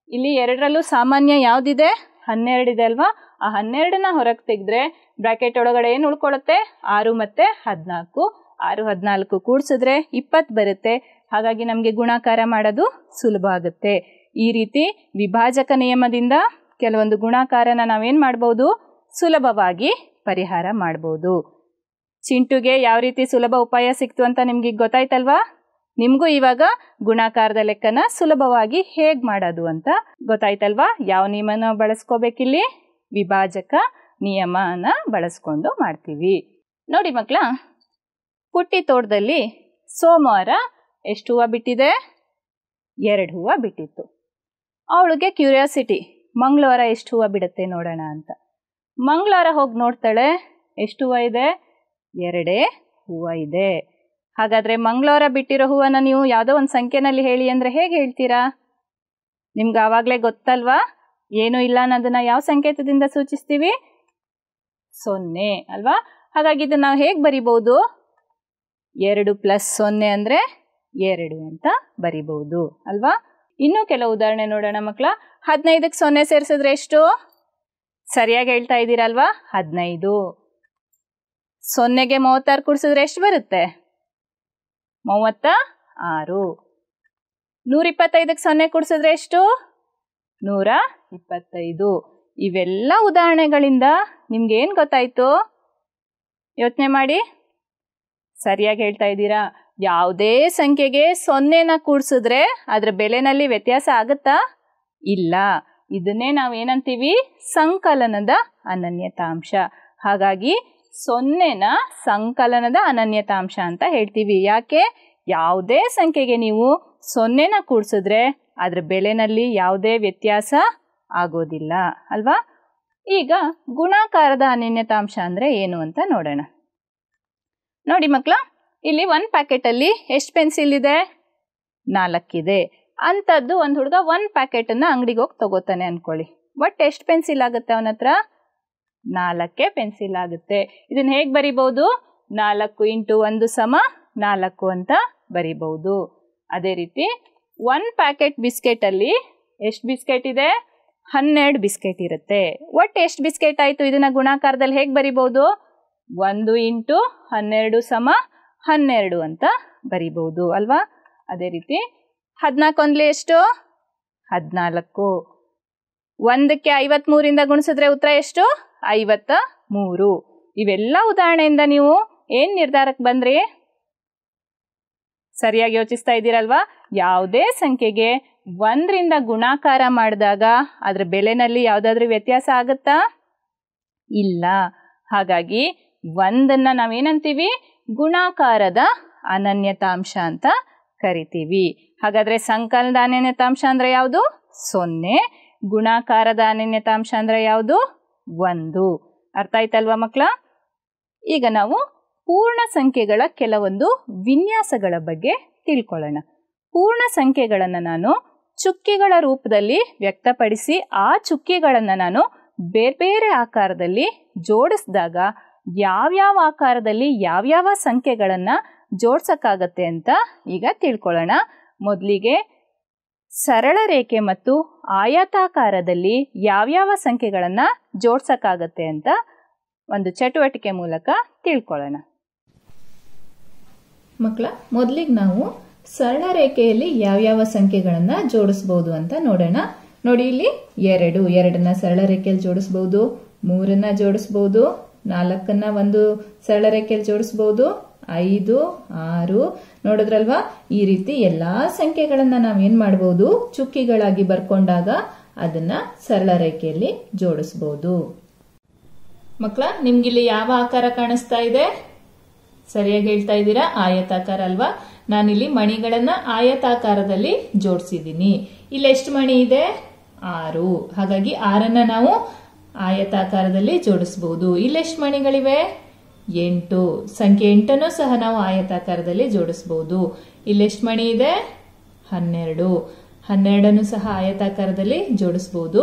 ಇಲ್ಲಿ ಎರಡರಲ್ಲೂ ಸಾಮಾನ್ಯ ಯಾವ್ದಿದೆ? 12 ಇದೆ ಅಲ್ವಾ? ಆ 12ನ ಹೊರಗೆ ತೆಗೆದ್ರೆ ಬ್ರಾಕೆಟ್ ಒಳಗಡೆ ಏನು ಉಳ್ಕೊಳ್ಳುತ್ತೆ? 6 ಮತ್ತೆ 14. 6 14 ಕೂಡಿಸಿದ್ರೆ 20 ಬರುತ್ತೆ. ಹಾಗಾಗಿ ನಮಗೆ ಗುಣಾಕಾರ ಮಾಡೋದು ಸುಲಭ ಆಗುತ್ತೆ. ಈ ರೀತಿ ವಿಭಾಜಕ ನಿಯಮದಿಂದ ಕೆಲವೊಂದು ಗುಣಾಕಾರನ ನಾವೇನ್ ಮಾಡ್ಬೋದು? ಸುಲಭವಾಗಿ ಪರಿಹಾರ ಮಾಡ್ಬೋದು. ಚಿಂಟುಗೆ ಯಾವ ರೀತಿ ಸುಲಭ ಉಪಾಯ ಸಿಕ್ತು ಅಂತ ನಿಮ್ಗೆ ಗೊತ್ತಾಯ್ತಲ್ವಾ? ನಿಮಗೂ ಇವಾಗ ಗುಣಾಕಾರದ ಲೆಕ್ಕನ ಸುಲಭವಾಗಿ ಹೇಗೆ ಮಾಡೋದು ಅಂತ ಗೊತ್ತಾಯ್ತಲ್ವಾ? ಯಾವ ನಿಯಮನ ಬಳಸ್ಕೋಬೇಕಿಲ್ಲಿ? ವಿಭಾಜಕ ನಿಯಮನ ಬಳಸ್ಕೊಂಡು ಮಾಡ್ತೀವಿ. ನೋಡಿ ಮಕ್ಕಳ, ಪುಟ್ಟಿ ತೋಟದಲ್ಲಿ ಸೋಮವಾರ ಎಷ್ಟು ಹೂವು ಬಿಟ್ಟಿದೆ? 2 ಹೂವು ಬಿಟ್ಟಿತ್ತು. ಅವಳಿಗೆ ಕ್ಯೂರಿಯಾಸಿಟಿ, ಮಂಗಳವಾರ ಎಷ್ಟು ಹೂವು ಬಿಡುತ್ತೆ ನೋಡೋಣ ಅಂತ. ಮಂಗಳವಾರ ಹೋಗಿ ನೋಡ್ತಾಳೆ, ಎಷ್ಟು ಹೂವು ಇದೆ? 2 ಹೂವು ಇದೆ. ಹಾಗಾದ್ರೆ ಮಂಗಳವಾರ ಬಿಟ್ಟಿರೋ ಹೂವನ್ನ ನೀವು ಯಾವುದೋ ಒಂದು ಸಂಖ್ಯೆನಲ್ಲಿ ಹೇಳಿ ಅಂದ್ರೆ ಹೇಗೆ ಹೇಳ್ತೀರಾ? ನಿಮ್ಗೆ ಆವಾಗಲೇ ಗೊತ್ತಲ್ವಾ? ಏನೂ ಇಲ್ಲ ಅನ್ನೋದನ್ನ ಯಾವ ಸಂಕೇತದಿಂದ ಸೂಚಿಸ್ತೀವಿ? 0 ಅಲ್ವಾ? ಹಾಗಾಗಿ ಇದನ್ನ ನಾವು ಹೇಗೆ ಬರಿಬಹುದು? 2 ಪ್ಲಸ್ 0 ಅಂದ್ರೆ 2 ಅಂತ ಬರಿಬಹುದು ಅಲ್ವಾ? ಇನ್ನೂ ಕೆಲವು ಉದಾಹರಣೆ ನೋಡೋಣ ಮಕ್ಕಳ. 15ಕ್ಕೆ 0 ಸೇರಿಸಿದ್ರೆ ಎಷ್ಟು? ಸರಿಯಾಗಿ ಹೇಳ್ತಾ ಇದ್ದೀರಲ್ವಾ? 15. 0ಗೆ 36 ಕೂಡಿಸಿದ್ರೆ ಎಷ್ಟು ಬರುತ್ತೆ? 36. 125ಕ್ಕೆ 0 ಕೂಡಿಸಿದ್ರೆ ಎಷ್ಟು? 125. ಇವೆಲ್ಲ ಉದಾಹರಣೆಗಳಿಂದ ನಿಮ್ಗೆ ಏನು ಗೊತ್ತಾಯ್ತು? ಯೋಚನೆ ಮಾಡಿ. ಸರಿಯಾಗಿ ಹೇಳ್ತಾ ಇದ್ದೀರಾ. ಯಾವುದೇ ಸಂಖ್ಯೆಗೆ 0ನ ಕೂಡಿಸಿದ್ರೆ ಅದರ ಬೆಲೆನಲ್ಲಿ ವ್ಯತ್ಯಾಸ ಆಗುತ್ತಾ? ಇಲ್ಲ. ಇದನ್ನೇ ನಾವೇನಂತೀವಿ? ಸಂಕಲನದ ಅನನ್ಯತಾಂಶ. ಹಾಗಾಗಿ 0ನ ಸಂಕಲನದ ಅನನ್ಯತಾಂಶ ಅಂತ ಹೇಳ್ತೀವಿ. ಯಾಕೆ? ಯಾವುದೇ ಸಂಖ್ಯೆಗೆ ನೀವು 0ನ ಕೂಡಿಸಿದ್ರೆ ಅದರ ಬೆಲೆನಲ್ಲಿ ಯಾವುದೇ ವ್ಯತ್ಯಾಸ ಆಗೋದಿಲ್ಲ ಅಲ್ವಾ? ಈಗ ಗುಣಾಕಾರದ ಅನನ್ಯತಾಂಶ ಅಂದರೆ ಏನು ಅಂತ ನೋಡೋಣ. ನೋಡಿ ಮಕ್ಕಳ, ಇಲ್ಲಿ ಒಂದು ಪ್ಯಾಕೆಟಲ್ಲಿ ಎಷ್ಟು ಪೆನ್ಸಿಲ್ ಇದೆ? 4 ಇದೆ. ಅಂಥದ್ದು ಒಂದು ಹುಡುಗ ಒಂದು ಪ್ಯಾಕೆಟನ್ನು ಅಂಗಡಿಗೆ ಹೋಗಿ ತಗೋತಾನೆ ಅಂದ್ಕೊಳ್ಳಿ. ಒಟ್ಟು ಎಷ್ಟು ಪೆನ್ಸಿಲ್ ಆಗುತ್ತೆ ಅವನ ಹತ್ರ? 4 ಪೆನ್ಸಿಲ್ ಆಗುತ್ತೆ. ಇದನ್ನು ಹೇಗೆ ಬರಿಬೋದು? 4 × 1 = 4 ಅಂತ ಬರಿಬಹುದು. ಅದೇ ರೀತಿ ಒಂದು ಪ್ಯಾಕೆಟ್ ಬಿಸ್ಕೆಟಲ್ಲಿ ಎಷ್ಟು ಬಿಸ್ಕೆಟ್ ಇದೆ? 12 ಬಿಸ್ಕೆಟ್ ಇರುತ್ತೆ. ಒಟ್ಟು ಎಷ್ಟು ಬಿಸ್ಕೆಟ್ ಆಯಿತು? ಇದನ್ನು ಗುಣಾಕಾರದಲ್ಲಿ ಹೇಗೆ ಬರಿಬೋದು? 1 × 12 = 12 ಅಂತ ಬರಿಬಹುದು ಅಲ್ವಾ? ಅದೇ ರೀತಿ 14 ಎಷ್ಟು? 14. 1ಕ್ಕೆ 53ರಿಂದ ಗುಣಿಸಿದ್ರೆ ಉತ್ತರ ಎಷ್ಟು? 53. ಇವೆಲ್ಲ ಉದಾಹರಣೆಯಿಂದ ನೀವು ಏನು ನಿರ್ಧಾರಕ್ಕೆ ಬಂದ್ರಿ? ಸರಿಯಾಗಿ ಯೋಚಿಸ್ತಾ ಇದ್ದೀರಲ್ವಾ? ಯಾವುದೇ ಸಂಖ್ಯೆಗೆ 1ರಿಂದ ಗುಣಾಕಾರ ಮಾಡಿದಾಗ ಅದರ ಬೆಲೆನಲ್ಲಿ ಯಾವುದಾದ್ರೂ ವ್ಯತ್ಯಾಸ ಆಗುತ್ತಾ? ಇಲ್ಲ. ಹಾಗಾಗಿ 1ನ್ನು ನಾವೇನಂತೀವಿ? ಗುಣಾಕಾರದ ಅನನ್ಯತಾಂಶ ಅಂತ ಕರಿತೀವಿ. ಹಾಗಾದರೆ ಸಂಕಲನದ ಅನನ್ಯತಾಂಶ ಅಂದರೆ ಯಾವುದು? 0. ಗುಣಾಕಾರದ ಅನನ್ಯತಾಂಶ ಅಂದರೆ ಯಾವುದು? 1. ಅರ್ಥ ಆಯ್ತಲ್ವಾ ಮಕ್ಕಳ? ಈಗ ನಾವು ಪೂರ್ಣ ಸಂಖ್ಯೆಗಳ ಕೆಲವೊಂದು ವಿನ್ಯಾಸಗಳ ಬಗ್ಗೆ ತಿಳ್ಕೊಳ್ಳೋಣ. ಪೂರ್ಣ ಸಂಖ್ಯೆಗಳನ್ನು ನಾನು ಚುಕ್ಕೆಗಳ ರೂಪದಲ್ಲಿ ವ್ಯಕ್ತಪಡಿಸಿ ಆ ಚುಕ್ಕೆಗಳನ್ನು ನಾನು ಬೇರೆ ಬೇರೆ ಆಕಾರದಲ್ಲಿ ಜೋಡಿಸಿದಾಗ ಯಾವ್ಯಾವ ಆಕಾರದಲ್ಲಿ ಯಾವ್ಯಾವ ಸಂಖ್ಯೆಗಳನ್ನು ಜೋಡಿಸೋಕ್ಕಾಗತ್ತೆ ಅಂತ ಈಗ ತಿಳ್ಕೊಳ್ಳೋಣ. ಮೊದಲಿಗೆ ಸರಳ ರೇಖೆ ಮತ್ತು ಆಯತಾಕಾರದಲ್ಲಿ ಯಾವ್ಯಾವ ಸಂಖ್ಯೆಗಳನ್ನು ಜೋಡಿಸೋಕ್ಕಾಗತ್ತೆ ಅಂತ ಒಂದು ಚಟುವಟಿಕೆ ಮೂಲಕ ತಿಳ್ಕೊಳ್ಳೋಣ. ಮಕ್ಕಳ, ಮೊದಲಿಗೆ ನಾವು ಸರಳ ರೇಖೆಯಲ್ಲಿ ಯಾವ್ಯಾವ ಸಂಖ್ಯೆಗಳನ್ನು ಜೋಡಿಸ್ಬೋದು ಅಂತ ನೋಡೋಣ. ನೋಡಿ, ಇಲ್ಲಿ 2ನ್ನ ಸರಳ ರೇಖೆಯಲ್ಲಿ ಜೋಡಿಸ್ಬೋದು, 3ನ್ನ ಜೋಡಿಸ್ಬೋದು, 4ನ್ನ ಒಂದು ಸರಳ ರೇಖೆಯಲ್ಲಿ ಜೋಡಿಸ್ಬೋದು, 5, 6 ನೋಡಿದ್ರಲ್ವಾ? ಈ ರೀತಿ ಎಲ್ಲಾ ಸಂಖ್ಯೆಗಳನ್ನ ನಾವೇನ್ ಮಾಡಬಹುದು? ಚುಕ್ಕಿಗಳಾಗಿ ಬರ್ಕೊಂಡಾಗ ಅದನ್ನ ಸರಳ ರೇಖೆಯಲ್ಲಿ ಜೋಡಿಸಬಹುದು. ಮಕ್ಕಳ, ನಿಮ್ಗಿಲ್ಲಿ ಯಾವ ಆಕಾರ ಕಾಣಿಸ್ತಾ ಇದೆ? ಸರಿಯಾಗಿ ಹೇಳ್ತಾ ಇದ್ದೀರಾ, ಆಯತಾಕಾರ ಅಲ್ವಾ? ನಾನಿಲ್ಲಿ ಮಣಿಗಳನ್ನ ಆಯತಾಕಾರದಲ್ಲಿ ಜೋಡಿಸಿದ್ದೀನಿ. ಇಲ್ಲಿ ಎಷ್ಟು ಮಣಿ ಇದೆ? 6. ಹಾಗಾಗಿ 6ನ್ನ ನಾವು ಆಯತಾಕಾರದಲ್ಲಿ ಜೋಡಿಸಬಹುದು. ಇಲ್ಲೆಷ್ಟು ಮಣಿಗಳಿವೆ? 8. ಸಂಖ್ಯೆ 8ನ್ನು ಸಹ ನಾವು ಆಯತಾಕಾರದಲ್ಲಿ ಜೋಡಿಸಬಹುದು. ಇಲ್ಲೆಷ್ಟು ಮಣಿ ಇದೆ? 12. 12ನ್ನು ಸಹ ಆಯತಾಕಾರದಲ್ಲಿ ಜೋಡಿಸಬಹುದು.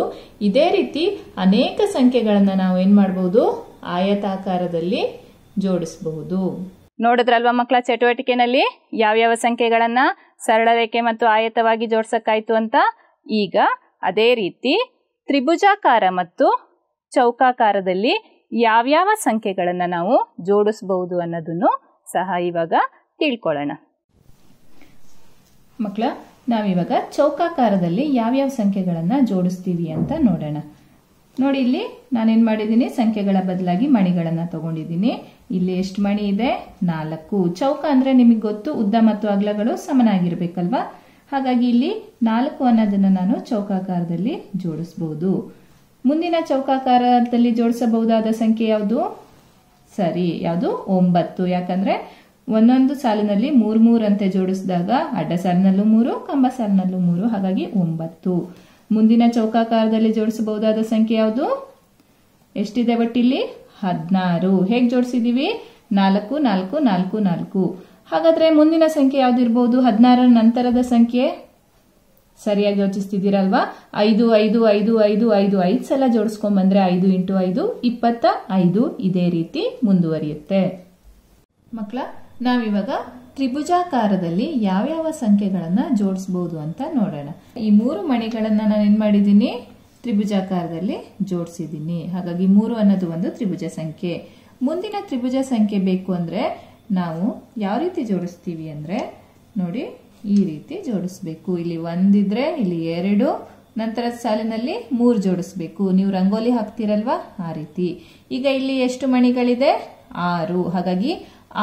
ಇದೇ ರೀತಿ ಅನೇಕ ಸಂಖ್ಯೆಗಳನ್ನ ನಾವು ಏನ್ ಮಾಡಬಹುದು? ಆಯತಾಕಾರದಲ್ಲಿ ಜೋಡಿಸಬಹುದು. ನೋಡಿದ್ರಲ್ವಾ ಮಕ್ಕಳ ಚಟುವಟಿಕೆನಲ್ಲಿ ಯಾವ್ಯಾವ ಸಂಖ್ಯೆಗಳನ್ನ ಸರಳ ರೇಖೆ ಮತ್ತು ಆಯತವಾಗಿ ಜೋಡಿಸಕ್ಕಾಯ್ತು ಅಂತ. ಈಗ ಅದೇ ರೀತಿ ತ್ರಿಭುಜಾಕಾರ ಮತ್ತು ಚೌಕಾಕಾರದಲ್ಲಿ ಯಾವ್ಯಾವ ಸಂಖ್ಯೆಗಳನ್ನು ನಾವು ಜೋಡಿಸಬಹುದು ಅನ್ನೋದನ್ನು ಸಹ ಇವಾಗ ತಿಳ್ಕೊಳ್ಳೋಣ. ಮಕ್ಕಳ, ನಾವಿವಾಗ ಚೌಕಾಕಾರದಲ್ಲಿ ಯಾವ್ಯಾವ ಸಂಖ್ಯೆಗಳನ್ನು ಜೋಡಿಸ್ತೀವಿ ಅಂತ ನೋಡೋಣ. ನೋಡಿ, ಇಲ್ಲಿ ನಾನೇನ್ ಮಾಡಿದ್ದೀನಿ? ಸಂಖ್ಯೆಗಳ ಬದಲಾಗಿ ಮಣಿಗಳನ್ನ ತಗೊಂಡಿದ್ದೀನಿ. ಇಲ್ಲಿ ಎಷ್ಟು ಮಣಿ ಇದೆ? 4. ಚೌಕ ಅಂದ್ರೆ ನಿಮಗೆ ಗೊತ್ತು, ಉದ್ದ ಮತ್ತು ಅಗಲಗಳು ಸಮನಾಗಿರ್ಬೇಕಲ್ವಾ? ಹಾಗಾಗಿ ಇಲ್ಲಿ 4 ಅನ್ನೋದನ್ನ ನಾನು ಚೌಕಾಕಾರದಲ್ಲಿ ಜೋಡಿಸಬಹುದು. ಮುಂದಿನ ಚೌಕಾಕಾರದಲ್ಲಿ ಜೋಡಿಸಬಹುದಾದ ಸಂಖ್ಯೆ ಯಾವುದು? ಸರಿ, ಯಾವುದು? 9. ಯಾಕಂದ್ರೆ ಒಂದೊಂದು ಸಾಲಿನಲ್ಲಿ 3 ಅಂತೆ ಜೋಡಿಸಿದಾಗ ಅಡ್ಡ ಸಾಲಿನಲ್ಲೂ 3, ಕಂಬ ಸಾಲಿನಲ್ಲೂ 3, ಹಾಗಾಗಿ 9. ಮುಂದಿನ ಚೌಕಾಕಾರದಲ್ಲಿ ಜೋಡಿಸಬಹುದಾದ ಸಂಖ್ಯೆ ಯಾವುದು? ಎಷ್ಟಿದೆ ಒಟ್ಟಿಲ್ಲಿ? 16. ಹೇಗೆ ಜೋಡಿಸಿದೀವಿ? 4, 4, 4, 4. ಹಾಗಾದ್ರೆ ಮುಂದಿನ ಸಂಖ್ಯೆ ಯಾವ್ದಿರ್ಬಹುದು? 16ರ ನಂತರದ ಸಂಖ್ಯೆ? ಸರಿಯಾಗಿ ಯೋಚಿಸ್ತಿದ್ದೀರಲ್ವಾ? 5, 5, 5, 5, 5, 5 ಸಲ ಜೋಡಿಸ್ಕೊಂಡ್ ಬಂದ್ರೆ 5 × 5 25. ಇದೇ ರೀತಿ ಮುಂದುವರಿಯುತ್ತೆ. ಮಕ್ಕಳ, ನಾವಿವಾಗ ತ್ರಿಭುಜಾಕಾರದಲ್ಲಿ ಯಾವ್ಯಾವ ಸಂಖ್ಯೆಗಳನ್ನ ಜೋಡಿಸಬಹುದು ಅಂತ ನೋಡೋಣ. ಈ 3 ಮಣಿಗಳನ್ನ ನಾನು ಏನ್ ಮಾಡಿದ್ದೀನಿ? ತ್ರಿಭುಜಾಕಾರದಲ್ಲಿ ಜೋಡಿಸಿದ್ದೀನಿ. ಹಾಗಾಗಿ 3 ಅನ್ನೋದು ಒಂದು ತ್ರಿಭುಜ ಸಂಖ್ಯೆ. ಮುಂದಿನ ತ್ರಿಭುಜ ಸಂಖ್ಯೆ ಬೇಕು ಅಂದ್ರೆ ನಾವು ಯಾವ ರೀತಿ ಜೋಡಿಸ್ತೀವಿ ಅಂದ್ರೆ, ನೋಡಿ, ಈ ರೀತಿ ಜೋಡಿಸ್ಬೇಕು. ಇಲ್ಲಿ ಒಂದಿದ್ರೆ ಇಲ್ಲಿ 2, ನಂತರದ ಸಾಲಿನಲ್ಲಿ 3 ಜೋಡಿಸ್ಬೇಕು. ನೀವು ರಂಗೋಲಿ ಹಾಕ್ತಿರಲ್ವಾ ಆ ರೀತಿ. ಈಗ ಇಲ್ಲಿ ಎಷ್ಟು ಮಣಿಗಳಿದೆ? 6. ಹಾಗಾಗಿ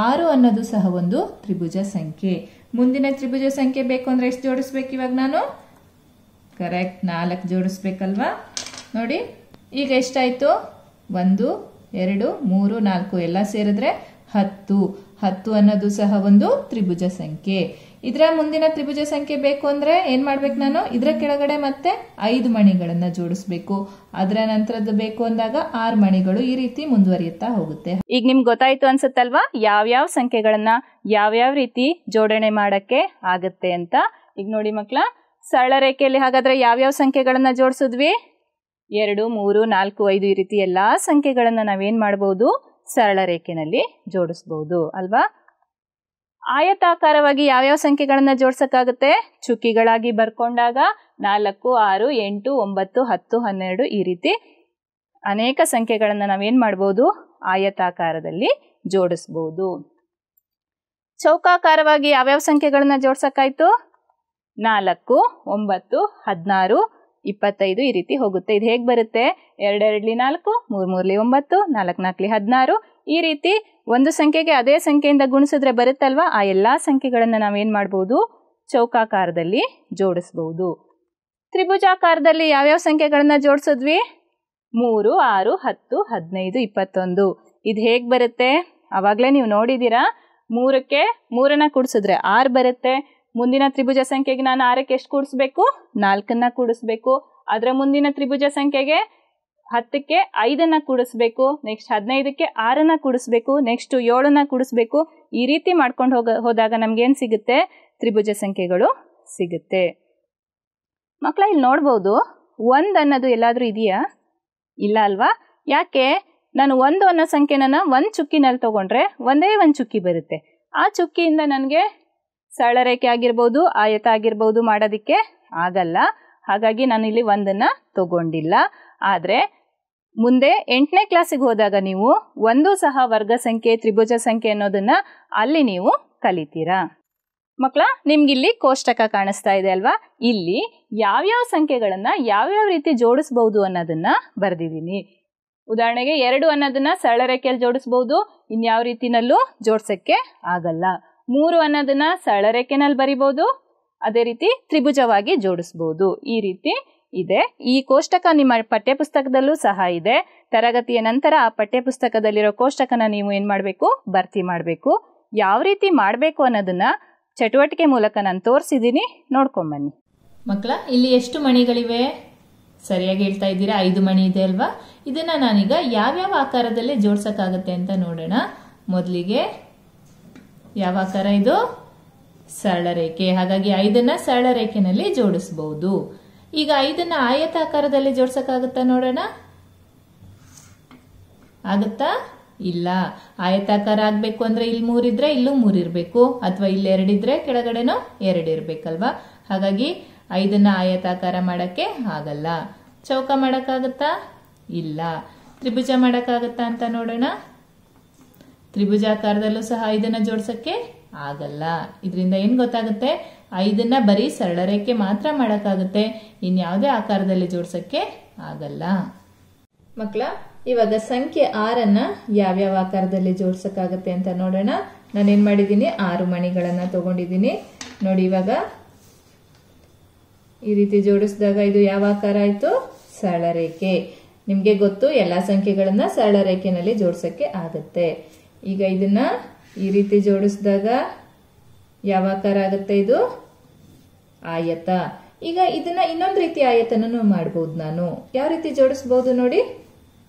6 ಅನ್ನೋದು ಸಹ ಒಂದು ತ್ರಿಭುಜ ಸಂಖ್ಯೆ. ಮುಂದಿನ ತ್ರಿಭುಜ ಸಂಖ್ಯೆ ಬೇಕು ಅಂದ್ರೆ ಎಷ್ಟು ಜೋಡಿಸ್ಬೇಕು ಇವಾಗ ನಾನು? ಕರೆಕ್ಟ್, 4 ಜೋಡಿಸ್ಬೇಕಲ್ವಾ? ನೋಡಿ ಈಗ ಎಷ್ಟಾಯ್ತು? 1, 2, 3, 4 ಎಲ್ಲ ಸೇರಿದ್ರೆ 10. 10 ಅನ್ನೋದು ಸಹ ಒಂದು ತ್ರಿಭುಜ ಸಂಖ್ಯೆ. ಇದರ ಮುಂದಿನ ತ್ರಿಭುಜ ಸಂಖ್ಯೆ ಬೇಕು ಅಂದ್ರೆ ಏನ್ ಮಾಡ್ಬೇಕು ನಾನು? ಇದರ ಕೆಳಗಡೆ ಮತ್ತೆ 5 ಮಣಿಗಳನ್ನ ಜೋಡಿಸ್ಬೇಕು. ಅದರ ನಂತರದ್ದು ಬೇಕು ಅಂದಾಗ 6 ಮಣಿಗಳು. ಈ ರೀತಿ ಮುಂದುವರಿಯುತ್ತಾ ಹೋಗುತ್ತೆ. ಈಗ ನಿಮ್ಗೆ ಗೊತ್ತಾಯ್ತು ಅನ್ಸುತ್ತಲ್ವಾ ಯಾವ್ಯಾವ ಸಂಖ್ಯೆಗಳನ್ನ ಯಾವ್ಯಾವ ರೀತಿ ಜೋಡಣೆ ಮಾಡಕ್ಕೆ ಆಗತ್ತೆ ಅಂತ. ಈಗ ನೋಡಿ ಮಕ್ಕಳ, ಸರಳ ರೇಖೆಯಲ್ಲಿ ಹಾಗಾದ್ರೆ ಯಾವ್ಯಾವ ಸಂಖ್ಯೆಗಳನ್ನ ಜೋಡಿಸಿದ್ವಿ? 2, 3, 4, 5 ಈ ರೀತಿ ಎಲ್ಲಾ ಸಂಖ್ಯೆಗಳನ್ನ ನಾವೇನ್ ಮಾಡಬಹುದು? ಸರಳ ರೇಖೆನಲ್ಲಿ ಜೋಡಿಸಬಹುದು ಅಲ್ವಾ? ಆಯತಾಕಾರವಾಗಿ ಯಾವ್ಯಾವ ಸಂಖ್ಯೆಗಳನ್ನ ಜೋಡ್ಸಕ್ಕಾಗುತ್ತೆ? ಚುಕ್ಕಿಗಳಾಗಿ ಬರ್ಕೊಂಡಾಗ 4, 6, 8, 9, 10, 12 ಈ ರೀತಿ ಅನೇಕ ಸಂಖ್ಯೆಗಳನ್ನ ನಾವೇನ್ ಮಾಡಬಹುದು? ಆಯತಾಕಾರದಲ್ಲಿ ಜೋಡಿಸಬಹುದು. ಚೌಕಾಕಾರವಾಗಿ ಯಾವ್ಯಾವ ಸಂಖ್ಯೆಗಳನ್ನ ಜೋಡ್ಸಕ್ಕಾಯ್ತು? 4, 9, 16, 25 ಈ ರೀತಿ ಹೋಗುತ್ತೆ. ಇದು ಹೇಗೆ ಬರುತ್ತೆ? 2 2 4, 3 3 9, 4 4 16 ಈ ರೀತಿ ಒಂದು ಸಂಖ್ಯೆಗೆ ಅದೇ ಸಂಖ್ಯೆಯಿಂದ ಗುಣಿಸಿದ್ರೆ ಬರುತ್ತಲ್ವಾ? ಆ ಎಲ್ಲಾ ಸಂಖ್ಯೆಗಳನ್ನ ನಾವೇನ್ ಮಾಡಬಹುದು? ಚೌಕಾಕಾರದಲ್ಲಿ ಜೋಡಿಸಬಹುದು. ತ್ರಿಭುಜಾಕಾರದಲ್ಲಿ ಯಾವ್ಯಾವ ಸಂಖ್ಯೆಗಳನ್ನ ಜೋಡಿಸಿದ್ವಿ? 3, 6, 10, 15, 21 ಇದು ಹೇಗೆ ಬರುತ್ತೆ? ಅವಾಗಲೇ ನೀವು ನೋಡಿದ್ದೀರಾ. 3ಕ್ಕೆ 3ನ್ನ ಕೂಡಿಸಿದ್ರೆ 6 ಬರುತ್ತೆ. ಮುಂದಿನ ತ್ರಿಭುಜ ಸಂಖ್ಯೆಗೆ ನಾನು 6ಕ್ಕೆ ಎಷ್ಟು ಕೂಡಿಸ್ಬೇಕು? 4ನ್ನ ಕೂಡಿಸ್ಬೇಕು. ಅದರ ಮುಂದಿನ ತ್ರಿಭುಜ ಸಂಖ್ಯೆಗೆ 10ಕ್ಕೆ 5ನ್ನ ಕೂಡಿಸ್ಬೇಕು. ನೆಕ್ಸ್ಟ್ 15ಕ್ಕೆ 6ನ್ನ ಕೂಡಿಸ್ಬೇಕು. ನೆಕ್ಸ್ಟ್ 7ನ್ನ ಕೂಡಿಸ್ಬೇಕು. ಈ ರೀತಿ ಮಾಡ್ಕೊಂಡು ಹೋದಾಗ ನಮ್ಗೇನು ಸಿಗುತ್ತೆ? ತ್ರಿಭುಜ ಸಂಖ್ಯೆಗಳು ಸಿಗುತ್ತೆ. ಮಕ್ಕಳ ಇಲ್ಲಿ ನೋಡ್ಬೋದು, 1 ಅನ್ನೋದು ಎಲ್ಲಾದರೂ ಇದೆಯಾ? ಇಲ್ಲ ಅಲ್ವಾ? ಯಾಕೆ? ನಾನು 1 ಅನ್ನೋ ಸಂಖ್ಯೆನ ಒಂದು ಚುಕ್ಕಿನಲ್ಲಿ ತಗೊಂಡ್ರೆ ಒಂದೇ ಒಂದು ಚುಕ್ಕಿ ಬರುತ್ತೆ. ಆ ಚುಕ್ಕಿಯಿಂದ ನನಗೆ ಸರಳ ರೇಖೆ ಆಗಿರ್ಬೋದು, ಆಯತ ಆಗಿರ್ಬೋದು ಮಾಡೋದಕ್ಕೆ ಆಗಲ್ಲ. ಹಾಗಾಗಿ ನಾನು ಇಲ್ಲಿ 1ನ್ನ ತಗೊಂಡಿಲ್ಲ. ಆದರೆ ಮುಂದೆ 8ನೇ ಕ್ಲಾಸಿಗೆ ಹೋದಾಗ ನೀವು 1 ಸಹ ವರ್ಗ ಸಂಖ್ಯೆ, ತ್ರಿಭುಜ ಸಂಖ್ಯೆ ಅನ್ನೋದನ್ನ ಅಲ್ಲಿ ನೀವು ಕಲಿತೀರಾ. ಮಕ್ಕಳ, ನಿಮ್ಗಿಲ್ಲಿ ಕೋಷ್ಟಕ ಕಾಣಿಸ್ತಾ ಇದೆ ಅಲ್ವಾ? ಇಲ್ಲಿ ಯಾವ್ಯಾವ ಸಂಖ್ಯೆಗಳನ್ನ ಯಾವ್ಯಾವ ರೀತಿ ಜೋಡಿಸ್ಬಹುದು ಅನ್ನೋದನ್ನ ಬರೆದಿದ್ದೀನಿ. ಉದಾಹರಣೆಗೆ 2 ಅನ್ನೋದನ್ನ ಸರಳ ರೇಖೆಯಲ್ಲಿ ಜೋಡಿಸ್ಬಹುದು, ಇನ್ಯಾವ ರೀತಿನಲ್ಲೂ ಜೋಡ್ಸಕ್ಕೆ ಆಗಲ್ಲ. 3 ಅನ್ನೋದನ್ನ ಸರಳ ರೇಖೆನಲ್ಲಿ ಬರಿಬಹುದು, ಅದೇ ರೀತಿ ತ್ರಿಭುಜವಾಗಿ ಜೋಡಿಸ್ಬಹುದು. ಈ ರೀತಿ ಇದೆ. ಈ ಕೋಷ್ಟಕ ನಿಮ್ಮ ಪಠ್ಯಪುಸ್ತಕದಲ್ಲೂ ಸಹ ಇದೆ. ತರಗತಿಯ ನಂತರ ಆ ಪಠ್ಯಪುಸ್ತಕದಲ್ಲಿರೋ ಕೋಷ್ಟಕನ ನೀವು ಏನು ಮಾಡಬೇಕು? ಭರ್ತಿ ಮಾಡಬೇಕು. ಯಾವ ರೀತಿ ಮಾಡಬೇಕು ಅನ್ನೋದನ್ನ ಚಟುವಟಿಕೆ ಮೂಲಕ ನಾನು ತೋರಿಸಿದ್ದೀನಿ, ನೋಡ್ಕೊಂಬನ್ನಿ. ಮಕ್ಕಳ, ಇಲ್ಲಿ ಎಷ್ಟು ಮಣಿಗಳಿವೆ? ಸರಿಯಾಗಿ ಹೇಳ್ತಾ ಇದ್ದೀರಾ, 5 ಮಣಿ ಇದೆ ಅಲ್ವಾ? ಇದನ್ನ ನಾನೀಗ ಯಾವ್ಯಾವ ಆಕಾರದಲ್ಲಿ ಜೋಡ್ಸಕ್ಕಾಗತ್ತೆ ಅಂತ ನೋಡೋಣ. ಮೊದಲಿಗೆ ಯಾವ ಆಕಾರ ಇದು? ಸರಳ ರೇಖೆ. ಹಾಗಾಗಿ 5ನ್ನ ಸರಳ ರೇಖೆನಲ್ಲಿ ಜೋಡಿಸಬಹುದು. ಈಗ 5ನ್ನ ಆಯತಾಕಾರದಲ್ಲಿ ಜೋಡ್ಸಕ್ಕಾಗತ್ತಾ ನೋಡೋಣ. ಆಗುತ್ತಾ? ಇಲ್ಲ. ಆಯತಾಕಾರ ಆಗ್ಬೇಕು ಅಂದ್ರೆ ಇಲ್ಲಿ 3 ಇದ್ರೆ ಇಲ್ಲೂ 3 ಇರಬೇಕು, ಅಥವಾ ಇಲ್ಲಿ 2 ಇದ್ರೆ ಕೆಳಗಡೆನೂ 2 ಇರ್ಬೇಕಲ್ವಾ? ಹಾಗಾಗಿ 5ನ್ನ ಆಯತಾಕಾರ ಮಾಡಕ್ಕೆ ಆಗಲ್ಲ. ಚೌಕ ಮಾಡಕ್ಕಾಗತ್ತಾ? ಇಲ್ಲ. ತ್ರಿಭುಜ ಮಾಡಕ್ಕಾಗತ್ತಾ ಅಂತ ನೋಡೋಣ. ತ್ರಿಭುಜಾಕಾರದಲ್ಲೂ ಸಹ 5ನ್ನ ಜೋಡ್ಸಕ್ಕೆ ಆಗಲ್ಲ. ಇದರಿಂದ ಏನ್ ಗೊತ್ತಾಗುತ್ತೆ? 5ನ್ನ ಬರೀ ಸರಳ ರೇಖೆ ಮಾತ್ರ ಮಾಡಕ್ಕಾಗುತ್ತೆ, ಇನ್ಯಾವುದೇ ಆಕಾರದಲ್ಲಿ ಜೋಡ್ಸಕ್ಕೆ ಆಗಲ್ಲ. ಮಕ್ಕಳ, ಇವಾಗ ಸಂಖ್ಯೆ 6ನ್ನ ಯಾವ್ಯಾವ ಆಕಾರದಲ್ಲಿ ಜೋಡ್ಸಕ್ಕಾಗತ್ತೆ ಅಂತ ನೋಡೋಣ. ನಾನೇನ್ ಮಾಡಿದ್ದೀನಿ? 6 ಮಣಿಗಳನ್ನ ತಗೊಂಡಿದ್ದೀನಿ. ನೋಡಿ, ಇವಾಗ ಈ ರೀತಿ ಜೋಡಿಸಿದಾಗ ಇದು ಯಾವ ಆಕಾರ ಆಯ್ತು? ಸರಳ ರೇಖೆ. ನಿಮ್ಗೆ ಗೊತ್ತು, ಎಲ್ಲಾ ಸಂಖ್ಯೆಗಳನ್ನ ಸರಳ ರೇಖೆನಲ್ಲಿ ಜೋಡ್ಸಕ್ಕೆ ಆಗತ್ತೆ. ಈಗ ಇದನ್ನ ಈ ರೀತಿ ಜೋಡಿಸಿದಾಗ ಯಾವ ಆಕಾರ ಆಗುತ್ತೆ? ಇದು ಆಯತ. ಈಗ ಇದನ್ನ ಇನ್ನೊಂದು ರೀತಿ ಆಯತನೂ ಮಾಡಬಹುದು. ನಾನು ಯಾವ ರೀತಿ ಜೋಡಿಸಬಹುದು ನೋಡಿ.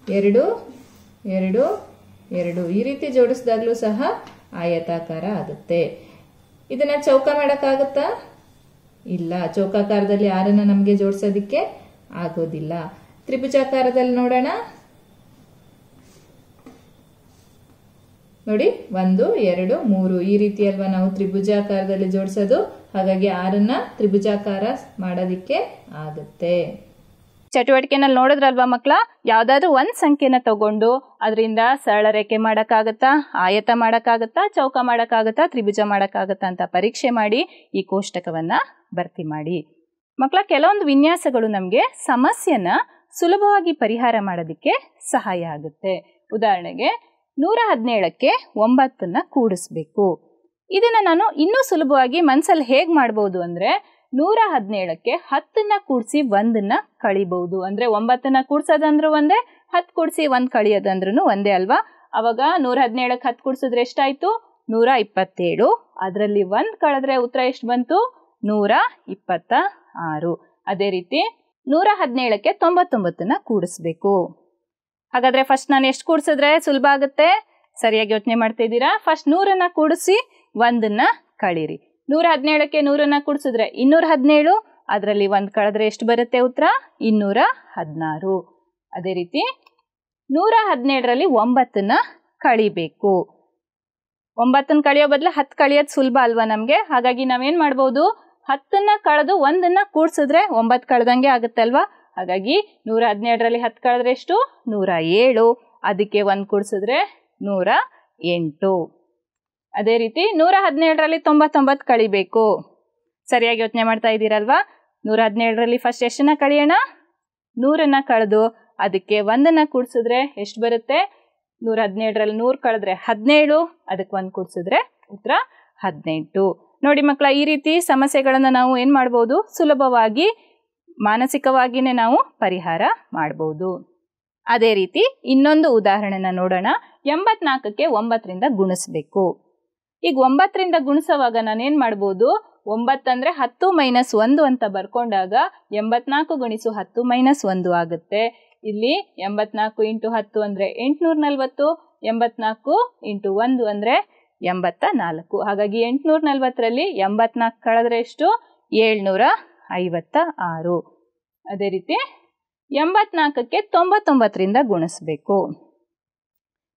2 2 2 ಈ ರೀತಿ ಜೋಡಿಸಿದಾಗ್ಲೂ ಸಹ ಆಯತಾಕಾರ ಆಗುತ್ತೆ. ಇದನ್ನ ಚೌಕ ಮಾಡಕ್ಕಾಗತ್ತಾ? ಇಲ್ಲ. ಚೌಕಾಕಾರದಲ್ಲಿ 6ನ್ನ ನಮ್ಗೆ ಜೋಡಿಸೋದಿಕ್ಕೆ ಆಗೋದಿಲ್ಲ. ತ್ರಿಭುಜಾಕಾರದಲ್ಲಿ ನೋಡೋಣ. ನೋಡಿ, 1 2 3 ಈ ರೀತಿ ಅಲ್ವಾ ನಾವು ತ್ರಿಭುಜಾಕಾರದಲ್ಲಿ ಜೋಡಿಸೋದು. ಹಾಗಾಗಿ 6ನ್ನ ತ್ರಿಭುಜಾಕಾರ ಮಾಡೋದಿಕ್ಕೆ ಆಗುತ್ತೆ. ಚಟುವಟಿಕೆನಲ್ಲಿ ನೋಡಿದ್ರಲ್ವಾ ಮಕ್ಕಳ, ಯಾವುದಾದ್ರೂ ಒಂದು ಸಂಖ್ಯೆನ ತಗೊಂಡು ಅದರಿಂದ ಸರಳ ರೇಖೆ ಮಾಡೋಕ್ಕಾಗತ್ತಾ, ಆಯತ ಮಾಡೋಕ್ಕಾಗತ್ತಾ, ಚೌಕ ಮಾಡೋಕ್ಕಾಗತ್ತಾ, ತ್ರಿಭುಜ ಮಾಡೋಕ್ಕಾಗತ್ತಾ ಅಂತ ಪರೀಕ್ಷೆ ಮಾಡಿ ಈ ಕೋಷ್ಟಕವನ್ನು ಭರ್ತಿ ಮಾಡಿ. ಮಕ್ಕಳ, ಕೆಲವೊಂದು ವಿನ್ಯಾಸಗಳು ನಮಗೆ ಸಮಸ್ಯೆನ ಸುಲಭವಾಗಿ ಪರಿಹಾರ ಮಾಡೋದಕ್ಕೆ ಸಹಾಯ ಆಗುತ್ತೆ. ಉದಾಹರಣೆಗೆ 117ಕ್ಕೆ 9ನ್ನು ಕೂಡಿಸ್ಬೇಕು. ಇದನ್ನು ನಾನು ಇನ್ನೂ ಸುಲಭವಾಗಿ ಮನಸ್ಸಲ್ಲಿ ಹೇಗೆ ಮಾಡ್ಬೋದು ಅಂದರೆ, 117ಕ್ಕೆ 10ನ್ನು ಕೂಡಿಸಿ 1ನ್ನು ಕಳಿಬಹುದು. ಅಂದರೆ 9ನ್ನು ಕೂಡಿಸೋದಂದ್ರೂ ಒಂದೇ, 10 ಕೂಡಿಸಿ 1 ಕಳಿಯೋದಂದ್ರೂ ಒಂದೇ ಅಲ್ವಾ. ಅವಾಗ 117ಕ್ಕೆ 10 ಕೂಡಿಸಿದ್ರೆ ಎಷ್ಟಾಯಿತು? 127. ಅದರಲ್ಲಿ 1 ಕಳೆದ್ರೆ ಉತ್ತರ ಎಷ್ಟು ಬಂತು? 126. ಅದೇ ರೀತಿ 117ಕ್ಕೆ 99ನ್ನು ಕೂಡಿಸ್ಬೇಕು. ಹಾಗಾದರೆ ಫಸ್ಟ್ ನಾನು ಎಷ್ಟು ಕೂಡಿಸಿದ್ರೆ ಸುಲಭ ಆಗುತ್ತೆ? ಸರಿಯಾಗಿ ಯೋಚನೆ ಮಾಡ್ತಾ ಇದ್ದೀರಾ? ಫಸ್ಟ್ 100ನ್ನು ಕೂಡಿಸಿ 1ನ್ನು ಕಳೀರಿ. 117ಕ್ಕೆ 100ನ್ನು ಕೂಡಿಸಿದ್ರೆ 217. ಅದರಲ್ಲಿ 1 ಕಳೆದ್ರೆ ಎಷ್ಟು ಬರುತ್ತೆ ಉತ್ತರ? 216. ಅದೇ ರೀತಿ 117ರಲ್ಲಿ 9ನ್ನು ಕಳಿಬೇಕು. 9ನ್ನು ಕಳೆಯೋ ಬದಲು 10 ಕಳಿಯೋದು ಸುಲಭ ಅಲ್ವಾ ನಮಗೆ. ಹಾಗಾಗಿ ನಾವೇನು ಮಾಡ್ಬೋದು? 10ನ್ನು ಕಳೆದು 1ನ್ನು ಕೂಡಿಸಿದ್ರೆ 9 ಕಳೆದಂಗೆ ಆಗುತ್ತೆ ಅಲ್ವಾ. ಹಾಗಾಗಿ 117ರಲ್ಲಿ 10 ಕಳೆದ್ರೆ ಎಷ್ಟು? 107. ಅದಕ್ಕೆ 1 ಕೂಡಿಸಿದ್ರೆ 108. ಅದೇ ರೀತಿ 117ರಲ್ಲಿ 99 ಕಳಿಬೇಕು. ಸರಿಯಾಗಿ ಯೋಚನೆ ಮಾಡ್ತಾ ಇದ್ದೀರಲ್ವಾ? 117ರಲ್ಲಿ ಫಸ್ಟ್ ಎಷ್ಟನ್ನ ಕಳಿಯೋಣ? 100ನ್ನು ಕಳೆದು ಅದಕ್ಕೆ 1ನ್ನು ಕೂಡಿಸಿದ್ರೆ ಎಷ್ಟು ಬರುತ್ತೆ? 117ರಲ್ಲಿ 100 ಕಳೆದ್ರೆ 17. ಅದಕ್ಕೆ 1 ಕೂಡಿಸಿದ್ರೆ ಉತ್ತರ 18. ನೋಡಿ ಮಕ್ಕಳ, ಈ ರೀತಿ ಸಮಸ್ಯೆಗಳನ್ನು ನಾವು ಏನು ಮಾಡ್ಬೋದು? ಸುಲಭವಾಗಿ ಮಾನಸಿಕವಾಗಿಯೇ ನಾವು ಪರಿಹಾರ ಮಾಡ್ಬೋದು. ಅದೇ ರೀತಿ ಇನ್ನೊಂದು ಉದಾಹರಣೆನ ನೋಡೋಣ. 84ಕ್ಕೆ 9ರಿಂದ ಗುಣಿಸ್ಬೇಕು. ಈಗ 9ರಿಂದ ಗುಣಿಸೋವಾಗ ನಾನೇನು ಮಾಡ್ಬೋದು? 9 ಅಂದರೆ 10 - 1 ಅಂತ ಬರ್ಕೊಂಡಾಗ 84 ಗುಣಿಸು 10 - 1 ಆಗುತ್ತೆ. ಇಲ್ಲಿ 84 × 10 ಅಂದರೆ 840. 84 × 1 ಅಂದರೆ 84. ಹಾಗಾಗಿ 840ರಲ್ಲಿ 84 ಕಳೆದ್ರೆ ಎಷ್ಟು? 756. ಅದೇ ರೀತಿ 84ಕ್ಕೆ 99ರಿಂದ ಗುಣಿಸ್ಬೇಕು.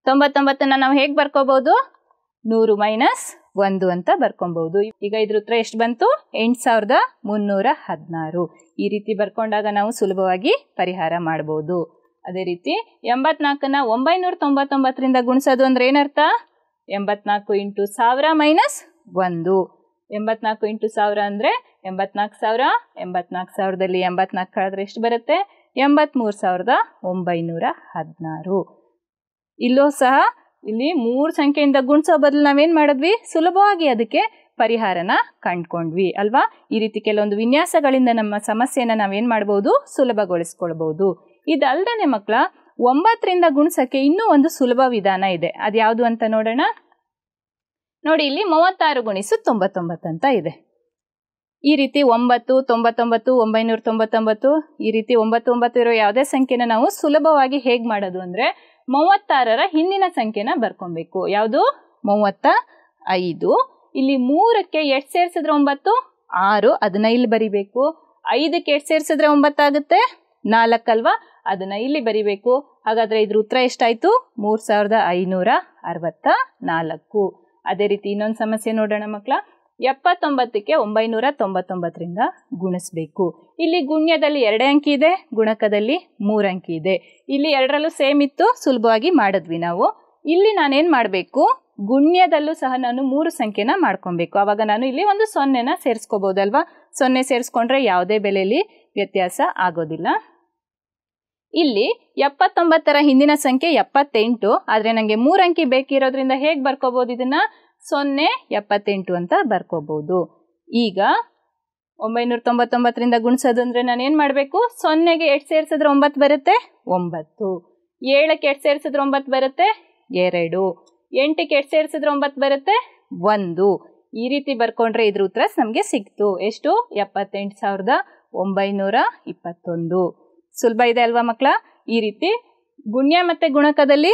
99ನ್ನು ನಾವು ಹೇಗೆ ಬರ್ಕೋಬಹುದು? 100 - 1 ಅಂತ ಬರ್ಕೊಬಹುದು. ಈಗ ಇದ್ರ ಉತ್ತರ ಎಷ್ಟು ಬಂತು? 8316. ಈ ರೀತಿ ಬರ್ಕೊಂಡಾಗ ನಾವು ಸುಲಭವಾಗಿ ಪರಿಹಾರ ಮಾಡಬಹುದು. ಅದೇ ರೀತಿ 84ನ್ನ 999ರಿಂದ ಗುಣಿಸೋದು ಅಂದ್ರೆ ಏನರ್ಥ? 84 × 1000 - 1. 84 × 1000 ಅಂದರೆ 84,000. 84,000ದಲ್ಲಿ 84 ಕಳೆದ್ರೆ ಎಷ್ಟು ಬರುತ್ತೆ? 83,916. ಇಲ್ಲೂ ಸಹ ಇಲ್ಲಿ 3 ಸಂಖ್ಯೆಯಿಂದ ಗುಣಿಸೋ ಬದಲು ನಾವೇನು ಮಾಡಿದ್ವಿ? ಸುಲಭವಾಗಿ ಅದಕ್ಕೆ ಪರಿಹಾರನ ಕಂಡುಕೊಂಡ್ವಿ ಅಲ್ವಾ. ಈ ರೀತಿ ಕೆಲವೊಂದು ವಿನ್ಯಾಸಗಳಿಂದ ನಮ್ಮ ಸಮಸ್ಯೆನ ನಾವೇನು ಮಾಡ್ಬೋದು? ಸುಲಭಗೊಳಿಸ್ಕೊಳ್ಬೋದು. ಇದಲ್ಲದೆ ಮಕ್ಕಳ, 9ರಿಂದ ಗುಣಿಸೋಕ್ಕೆ ಇನ್ನೂ ಒಂದು ಸುಲಭ ವಿಧಾನ ಇದೆ. ಅದು ಯಾವುದು ಅಂತ ನೋಡೋಣ. ನೋಡಿ, ಇಲ್ಲಿ 36 × 99 ಅಂತ ಇದೆ. ಈ ರೀತಿ 9, 99, 999 ಈ ರೀತಿ 99 ಇರೋ ಯಾವುದೇ ಸಂಖ್ಯೆನ ನಾವು ಸುಲಭವಾಗಿ ಹೇಗೆ ಮಾಡೋದು ಅಂದರೆ, 36ರ ಹಿಂದಿನ ಸಂಖ್ಯೆನ ಬರ್ಕೊಬೇಕು. ಯಾವುದು? 35. ಇಲ್ಲಿ 3ಕ್ಕೆ ಎಷ್ಟು ಸೇರಿಸಿದ್ರೆ 9? 6. ಅದನ್ನ ಇಲ್ಲಿ ಬರಿಬೇಕು. 5ಕ್ಕೆ ಎಷ್ಟು ಸೇರಿಸಿದ್ರೆ 9 ಆಗುತ್ತೆ? 4 ಅಲ್ವಾ. ಅದನ್ನ ಇಲ್ಲಿ ಬರಿಬೇಕು. ಹಾಗಾದ್ರೆ ಇದ್ರ ಉತ್ತರ ಎಷ್ಟಾಯ್ತು? 3564. ಅದೇ ರೀತಿ ಇನ್ನೊಂದು ಸಮಸ್ಯೆ ನೋಡೋಣ ಮಕ್ಕಳ. 79ಕ್ಕೆ 999ರಿಂದ ಗುಣಿಸ್ಬೇಕು. ಇಲ್ಲಿ ಗುಣ್ಯದಲ್ಲಿ 2 ಅಂಕಿ ಇದೆ, ಗುಣಕದಲ್ಲಿ 3 ಅಂಕಿ ಇದೆ. ಇಲ್ಲಿ ಎರಡರಲ್ಲೂ ಸೇಮ್ ಇತ್ತು, ಸುಲಭವಾಗಿ ಮಾಡಿದ್ವಿ ನಾವು. ಇಲ್ಲಿ ನಾನೇನು ಮಾಡಬೇಕು? ಗುಣ್ಯದಲ್ಲೂ ಸಹ ನಾನು 3 ಸಂಖ್ಯೆನ ಮಾಡ್ಕೊಬೇಕು. ಆವಾಗ ನಾನು ಇಲ್ಲಿ ಒಂದು 0ನ ಸೇರಿಸ್ಕೋಬಹುದಲ್ವಾ. 0 ಸೇರಿಸ್ಕೊಂಡ್ರೆ ಯಾವುದೇ ಬೆಲೆಯಲ್ಲಿ ವ್ಯತ್ಯಾಸ ಆಗೋದಿಲ್ಲ. ಇಲ್ಲಿ 79ರ ಹಿಂದಿನ ಸಂಖ್ಯೆ 78. ಆದರೆ ನನಗೆ 3 ಅಂಕಿ ಬೇಕಿರೋದ್ರಿಂದ ಹೇಗೆ ಬರ್ಕೋಬಹುದು? ಇದನ್ನ 078 ಅಂತ ಬರ್ಕೋಬಹುದು. ಈಗ 999ರಿಂದ ಗುಣಿಸೋದು ಅಂದರೆ ನಾನು ಏನು ಮಾಡಬೇಕು? 0ಗೆ 8 ಸೇರಿಸಿದ್ರೆ 9 ಬರುತ್ತೆ? 9. 7ಕ್ಕೆ 8 ಸೇರಿಸಿದ್ರೆ 9 ಬರುತ್ತೆ? 2. 8ಕ್ಕೆ 8 ಸೇರಿಸಿದ್ರೆ 9 ಬರುತ್ತೆ? 1. ಈ ರೀತಿ ಬರ್ಕೊಂಡ್ರೆ ಇದ್ರ ಉತ್ತರ ನಮಗೆ ಸಿಕ್ತು. ಎಷ್ಟು? 78,921. ಸುಲಭ ಇದೆ ಅಲ್ವಾ ಮಕ್ಕಳ? ಈ ರೀತಿ ಗುಣ್ಯ ಮತ್ತು ಗುಣಕದಲ್ಲಿ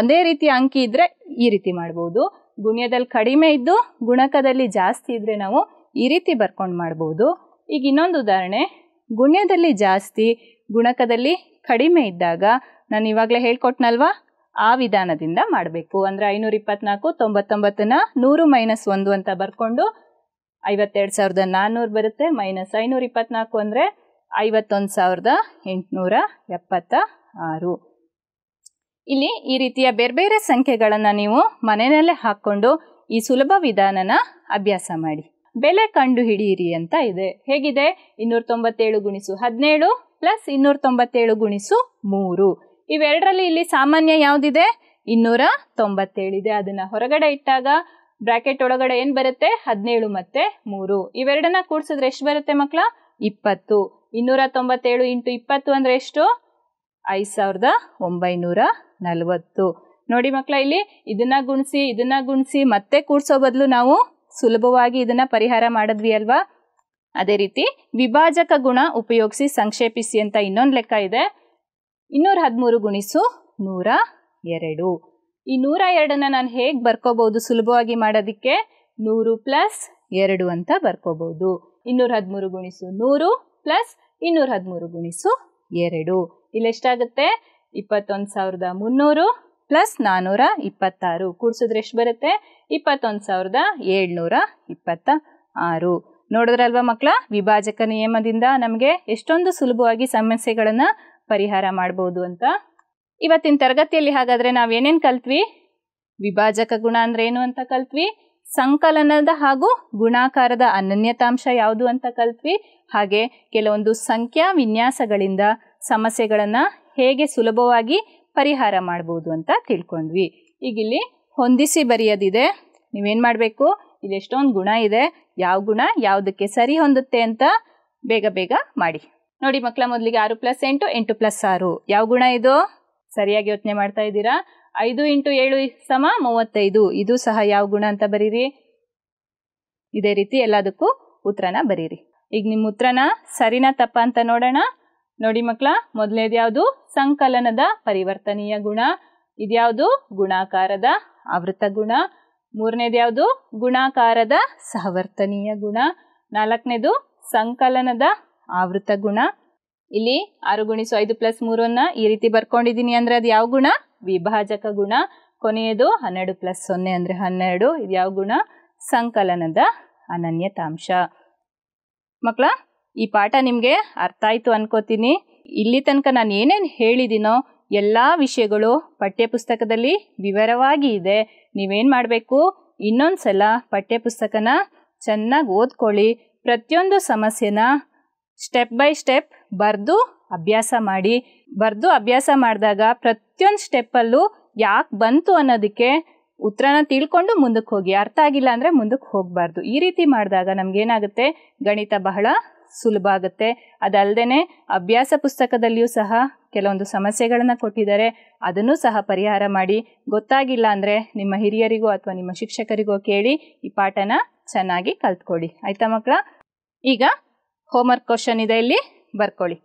ಒಂದೇ ರೀತಿಯ ಅಂಕಿ ಇದ್ದರೆ ಈ ರೀತಿ ಮಾಡ್ಬೋದು. ಗುಣ್ಯದಲ್ಲಿ ಕಡಿಮೆ ಇದ್ದು ಗುಣಕದಲ್ಲಿ ಜಾಸ್ತಿ ಇದ್ದರೆ ನಾವು ಈ ರೀತಿ ಬರ್ಕೊಂಡು ಮಾಡ್ಬೋದು. ಈಗ ಇನ್ನೊಂದು ಉದಾಹರಣೆ. ಗುಣ್ಯದಲ್ಲಿ ಜಾಸ್ತಿ ಗುಣಕದಲ್ಲಿ ಕಡಿಮೆ ಇದ್ದಾಗ ನಾನು ಇವಾಗಲೇ ಹೇಳ್ಕೊಟ್ನಲ್ವಾ, ಆ ವಿಧಾನದಿಂದ ಮಾಡಬೇಕು. ಅಂದರೆ 524 99ನ 100 - 1 ಅಂತ ಬರ್ಕೊಂಡು 52,400 ಬರುತ್ತೆ. -524 ಅಂದರೆ 51,876. ಇಲ್ಲಿ ಈ ರೀತಿಯ ಬೇರೆ ಬೇರೆ ಸಂಖ್ಯೆಗಳನ್ನು ನೀವು ಮನೆಯಲ್ಲೇ ಹಾಕ್ಕೊಂಡು ಈ ಸುಲಭ ವಿಧಾನನ ಅಭ್ಯಾಸ ಮಾಡಿ. ಬೆಲೆ ಕಂಡು ಹಿಡಿಯಿರಿ ಅಂತ ಇದೆ. ಹೇಗಿದೆ? 297 ಗುಣಿಸು 17 ಪ್ಲಸ್ 297 ಗುಣಿಸು 3. ಇವೆರಡರಲ್ಲಿ ಇಲ್ಲಿ ಸಾಮಾನ್ಯ ಯಾವುದಿದೆ? 297 ಇದೆ. ಅದನ್ನ ಹೊರಗಡೆ ಇಟ್ಟಾಗ ಬ್ರಾಕೆಟ್ ಒಳಗಡೆ ಏನು ಬರುತ್ತೆ? 17 ಮತ್ತೆ 3. ಇವೆರಡನ್ನ ಕೂಡಿಸಿದ್ರೆ ಎಷ್ಟು ಬರುತ್ತೆ ಮಕ್ಕಳ? 20. 297 ಇಂಟು 20 ಅಂದರೆ ಎಷ್ಟು? 5,940. ನೋಡಿ ಮಕ್ಕಳ, ಇಲ್ಲಿ ಇದನ್ನ ಗುಣಿಸಿ ಮತ್ತೆ ಕೂಡಿಸೋ ಬದಲು ನಾವು ಸುಲಭವಾಗಿ ಇದನ್ನ ಪರಿಹಾರ ಮಾಡಿದ್ವಿ ಅಲ್ವಾ? ಅದೇ ರೀತಿ ವಿಭಾಜಕ ಗುಣ ಉಪಯೋಗಿಸಿ ಸಂಕ್ಷೇಪಿಸಿ ಅಂತ ಇನ್ನೊಂದು ಲೆಕ್ಕ ಇದೆ. 213 ಗುಣಿಸು 102. ಈ 102ನ್ನ ನಾನು ಹೇಗೆ ಬರ್ಕೋಬಹುದು ಸುಲಭವಾಗಿ ಮಾಡೋದಕ್ಕೆ? 100 ಪ್ಲಸ್ 2 ಅಂತ ಬರ್ಕೋಬಹುದು. 213 ಗುಣಿಸು 100 ಪ್ಲಸ್ 213 ಗುಣಿಸು 2. ಇಲ್ಲಿ ಎಷ್ಟಾಗುತ್ತೆ? 21,300 ಪ್ಲಸ್ 426. ಕೂಡಿಸಿದ್ರೆ ಎಷ್ಟು ಬರುತ್ತೆ? 21,726. ನೋಡಿದ್ರಲ್ವಾ ಮಕ್ಕಳ, ವಿಭಾಜಕ ನಿಯಮದಿಂದ ನಮಗೆ ಎಷ್ಟೊಂದು ಸುಲಭವಾಗಿ ಸಮಸ್ಯೆಗಳನ್ನು ಪರಿಹಾರ ಮಾಡ್ಬೋದು ಅಂತ. ಇವತ್ತಿನ ತರಗತಿಯಲ್ಲಿ ಹಾಗಾದರೆ ನಾವೇನೇನು ಕಲ್ತ್ವಿ? ವಿಭಾಜಕ ಗುಣ ಅಂದ್ರೆ ಏನು ಅಂತ ಕಲ್ತ್ವಿ. ಸಂಕಲನದ ಹಾಗೂ ಗುಣಾಕಾರದ ಅನನ್ಯತಾಂಶ ಯಾವುದು ಅಂತ ಕಲ್ತ್ವಿ. ಹಾಗೆ ಕೆಲವೊಂದು ಸಂಖ್ಯಾ ವಿನ್ಯಾಸಗಳಿಂದ ಸಮಸ್ಯೆಗಳನ್ನು ಹೇಗೆ ಸುಲಭವಾಗಿ ಪರಿಹಾರ ಮಾಡ್ಬೋದು ಅಂತ ತಿಳ್ಕೊಂಡ್ವಿ. ಈಗ ಇಲ್ಲಿ ಹೊಂದಿಸಿ ಬರೆಯೋದಿದೆ. ನೀವೇನು ಮಾಡಬೇಕು? ಇಲ್ಲಿ ಎಷ್ಟೊಂದು ಗುಣ ಇದೆ, ಯಾವ ಗುಣ ಯಾವುದಕ್ಕೆ ಸರಿ ಹೊಂದುತ್ತೆ ಅಂತ ಬೇಗ ಬೇಗ ಮಾಡಿ. ನೋಡಿ ಮಕ್ಕಳ, ಮೊದಲಿಗೆ 6 + 8 8 + 6 ಯಾವ ಗುಣ ಇದು? ಸರಿಯಾಗಿ ಯೋಚನೆ ಮಾಡ್ತಾ ಇದ್ದೀರಾ? 5 × 7 = 35. ಇದು ಸಹ ಯಾವ ಗುಣ ಅಂತ ಬರೀರಿ. ಇದೇ ರೀತಿ ಎಲ್ಲದಕ್ಕೂ ಉತ್ತರನ ಬರೀರಿ. ಈಗ ನಿಮ್ಮ ಉತ್ತರನ ಸರಿನಾ ತಪ್ಪ ಅಂತ ನೋಡೋಣ. ನೋಡಿ ಮಕ್ಕಳ, ಮೊದಲನೇದು ಯಾವುದು? ಸಂಕಲನದ ಪರಿವರ್ತನೀಯ ಗುಣ. ಇದ್ಯಾವುದು? ಗುಣಾಕಾರದ ಆವೃತ್ತ ಗುಣ. ಮೂರನೇದು ಯಾವುದು? ಗುಣಾಕಾರದ ಸಹವರ್ತನೀಯ ಗುಣ. ನಾಲ್ಕನೇದು ಸಂಕಲನದ ಆವೃತ್ತ ಗುಣ. ಇಲ್ಲಿ 6 × 5 + 3 ಈ ರೀತಿ ಬರ್ಕೊಂಡಿದ್ದೀನಿ ಅಂದ್ರೆ ಅದು ಯಾವ ಗುಣ? ವಿಭಾಜಕ ಗುಣ. ಕೊನೆಯದು 12 + 0 ಅಂದರೆ 12. ಇದು ಯಾವ ಗುಣ? ಸಂಕಲನದ ಅನನ್ಯತಾಂಶ. ಮಕ್ಕಳ, ಈ ಪಾಠ ನಿಮಗೆ ಅರ್ಥ ಆಯಿತು ಅನ್ಕೋತೀನಿ. ಇಲ್ಲಿ ತನಕ ನಾನು ಏನೇನು ಹೇಳಿದ್ದೀನೋ ಎಲ್ಲ ವಿಷಯಗಳು ಪಠ್ಯಪುಸ್ತಕದಲ್ಲಿ ವಿವರವಾಗಿ ಇದೆ. ನೀವೇನು ಮಾಡಬೇಕು? ಇನ್ನೊಂದು ಸಲ ಪಠ್ಯಪುಸ್ತಕನ ಚೆನ್ನಾಗಿ ಓದ್ಕೊಳ್ಳಿ. ಪ್ರತಿಯೊಂದು ಸಮಸ್ಯೆನ ಸ್ಟೆಪ್ ಬೈ ಸ್ಟೆಪ್ ಬರೆದು ಅಭ್ಯಾಸ ಮಾಡಿ. ಬರೆದು ಅಭ್ಯಾಸ ಮಾಡಿದಾಗ ಪ್ರತಿಯೊಂದು ಸ್ಟೆಪ್ಪಲ್ಲೂ ಯಾಕೆ ಬಂತು ಅನ್ನೋದಕ್ಕೆ ಉತ್ತರನ ತಿಳ್ಕೊಂಡು ಮುಂದಕ್ಕೆ ಹೋಗಿ. ಅರ್ಥ ಆಗಿಲ್ಲ ಅಂದರೆ ಮುಂದಕ್ಕೆ ಹೋಗಬಾರ್ದು. ಈ ರೀತಿ ಮಾಡಿದಾಗ ನಮಗೇನಾಗುತ್ತೆ? ಗಣಿತ ಬಹಳ ಸುಲಭ ಆಗುತ್ತೆ. ಅದಲ್ಲದೆ ಅಭ್ಯಾಸ ಪುಸ್ತಕದಲ್ಲಿಯೂ ಸಹ ಕೆಲವೊಂದು ಸಮಸ್ಯೆಗಳನ್ನು ಕೊಟ್ಟಿದ್ದಾರೆ, ಅದನ್ನು ಸಹ ಪರಿಹಾರ ಮಾಡಿ. ಗೊತ್ತಾಗಿಲ್ಲ ಅಂದರೆ ನಿಮ್ಮ ಹಿರಿಯರಿಗೋ ಅಥವಾ ನಿಮ್ಮ ಶಿಕ್ಷಕರಿಗೋ ಕೇಳಿ ಈ ಪಾಠನ ಚೆನ್ನಾಗಿ ಕಲ್ತ್ಕೊಳ್ಳಿ. ಆಯಿತಾ ಮಕ್ಕಳ? ಈಗ ಹೋಮ್ವರ್ಕ್ ಕ್ವಶನ್ ಇದೆ, ಇಲ್ಲಿ ಬರ್ಕೊಳ್ಳಿ.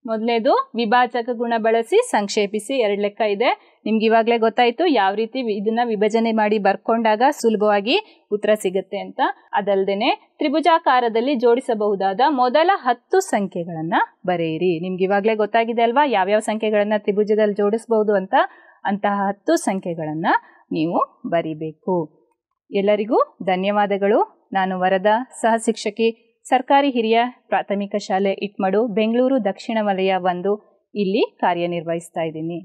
ಮೊದಲನೇದು ವಿಭಾಜಕ ಗುಣ ಬಳಸಿ ಸಂಕ್ಷೇಪಿಸಿ 2 ಲೆಕ್ಕ ಇದೆ. ನಿಮ್ಗೆ ಇವಾಗಲೇ ಗೊತ್ತಾಯಿತು ಯಾವ ರೀತಿ ಇದನ್ನ ವಿಭಜನೆ ಮಾಡಿ ಬರ್ಕೊಂಡಾಗ ಸುಲಭವಾಗಿ ಉತ್ತರ ಸಿಗುತ್ತೆ ಅಂತ. ಅದಲ್ಲದೆ ತ್ರಿಭುಜಾಕಾರದಲ್ಲಿ ಜೋಡಿಸಬಹುದಾದ ಮೊದಲ 10 ಸಂಖ್ಯೆಗಳನ್ನು ಬರೆಯಿರಿ. ನಿಮ್ಗೆ ಇವಾಗಲೇ ಗೊತ್ತಾಗಿದೆ ಅಲ್ವಾ ಯಾವ್ಯಾವ ಸಂಖ್ಯೆಗಳನ್ನು ತ್ರಿಭುಜದಲ್ಲಿ ಜೋಡಿಸಬಹುದು ಅಂತ. ಅಂತಹ 10 ಸಂಖ್ಯೆಗಳನ್ನು ನೀವು ಬರಿಬೇಕು. ಎಲ್ಲರಿಗೂ ಧನ್ಯವಾದಗಳು. ನಾನು ವರದಾ, ಸಹ ಶಿಕ್ಷಕಿ, ಸರ್ಕಾರಿ ಹಿರಿಯ ಪ್ರಾಥಮಿಕ ಶಾಲೆ ಇಟ್ಮಡು, ಬೆಂಗಳೂರು ದಕ್ಷಿಣ ವಲಯ 1 ಇಲ್ಲಿ ಕಾರ್ಯನಿರ್ವಹಿಸ್ತಾ ಇದ್ದೀನಿ.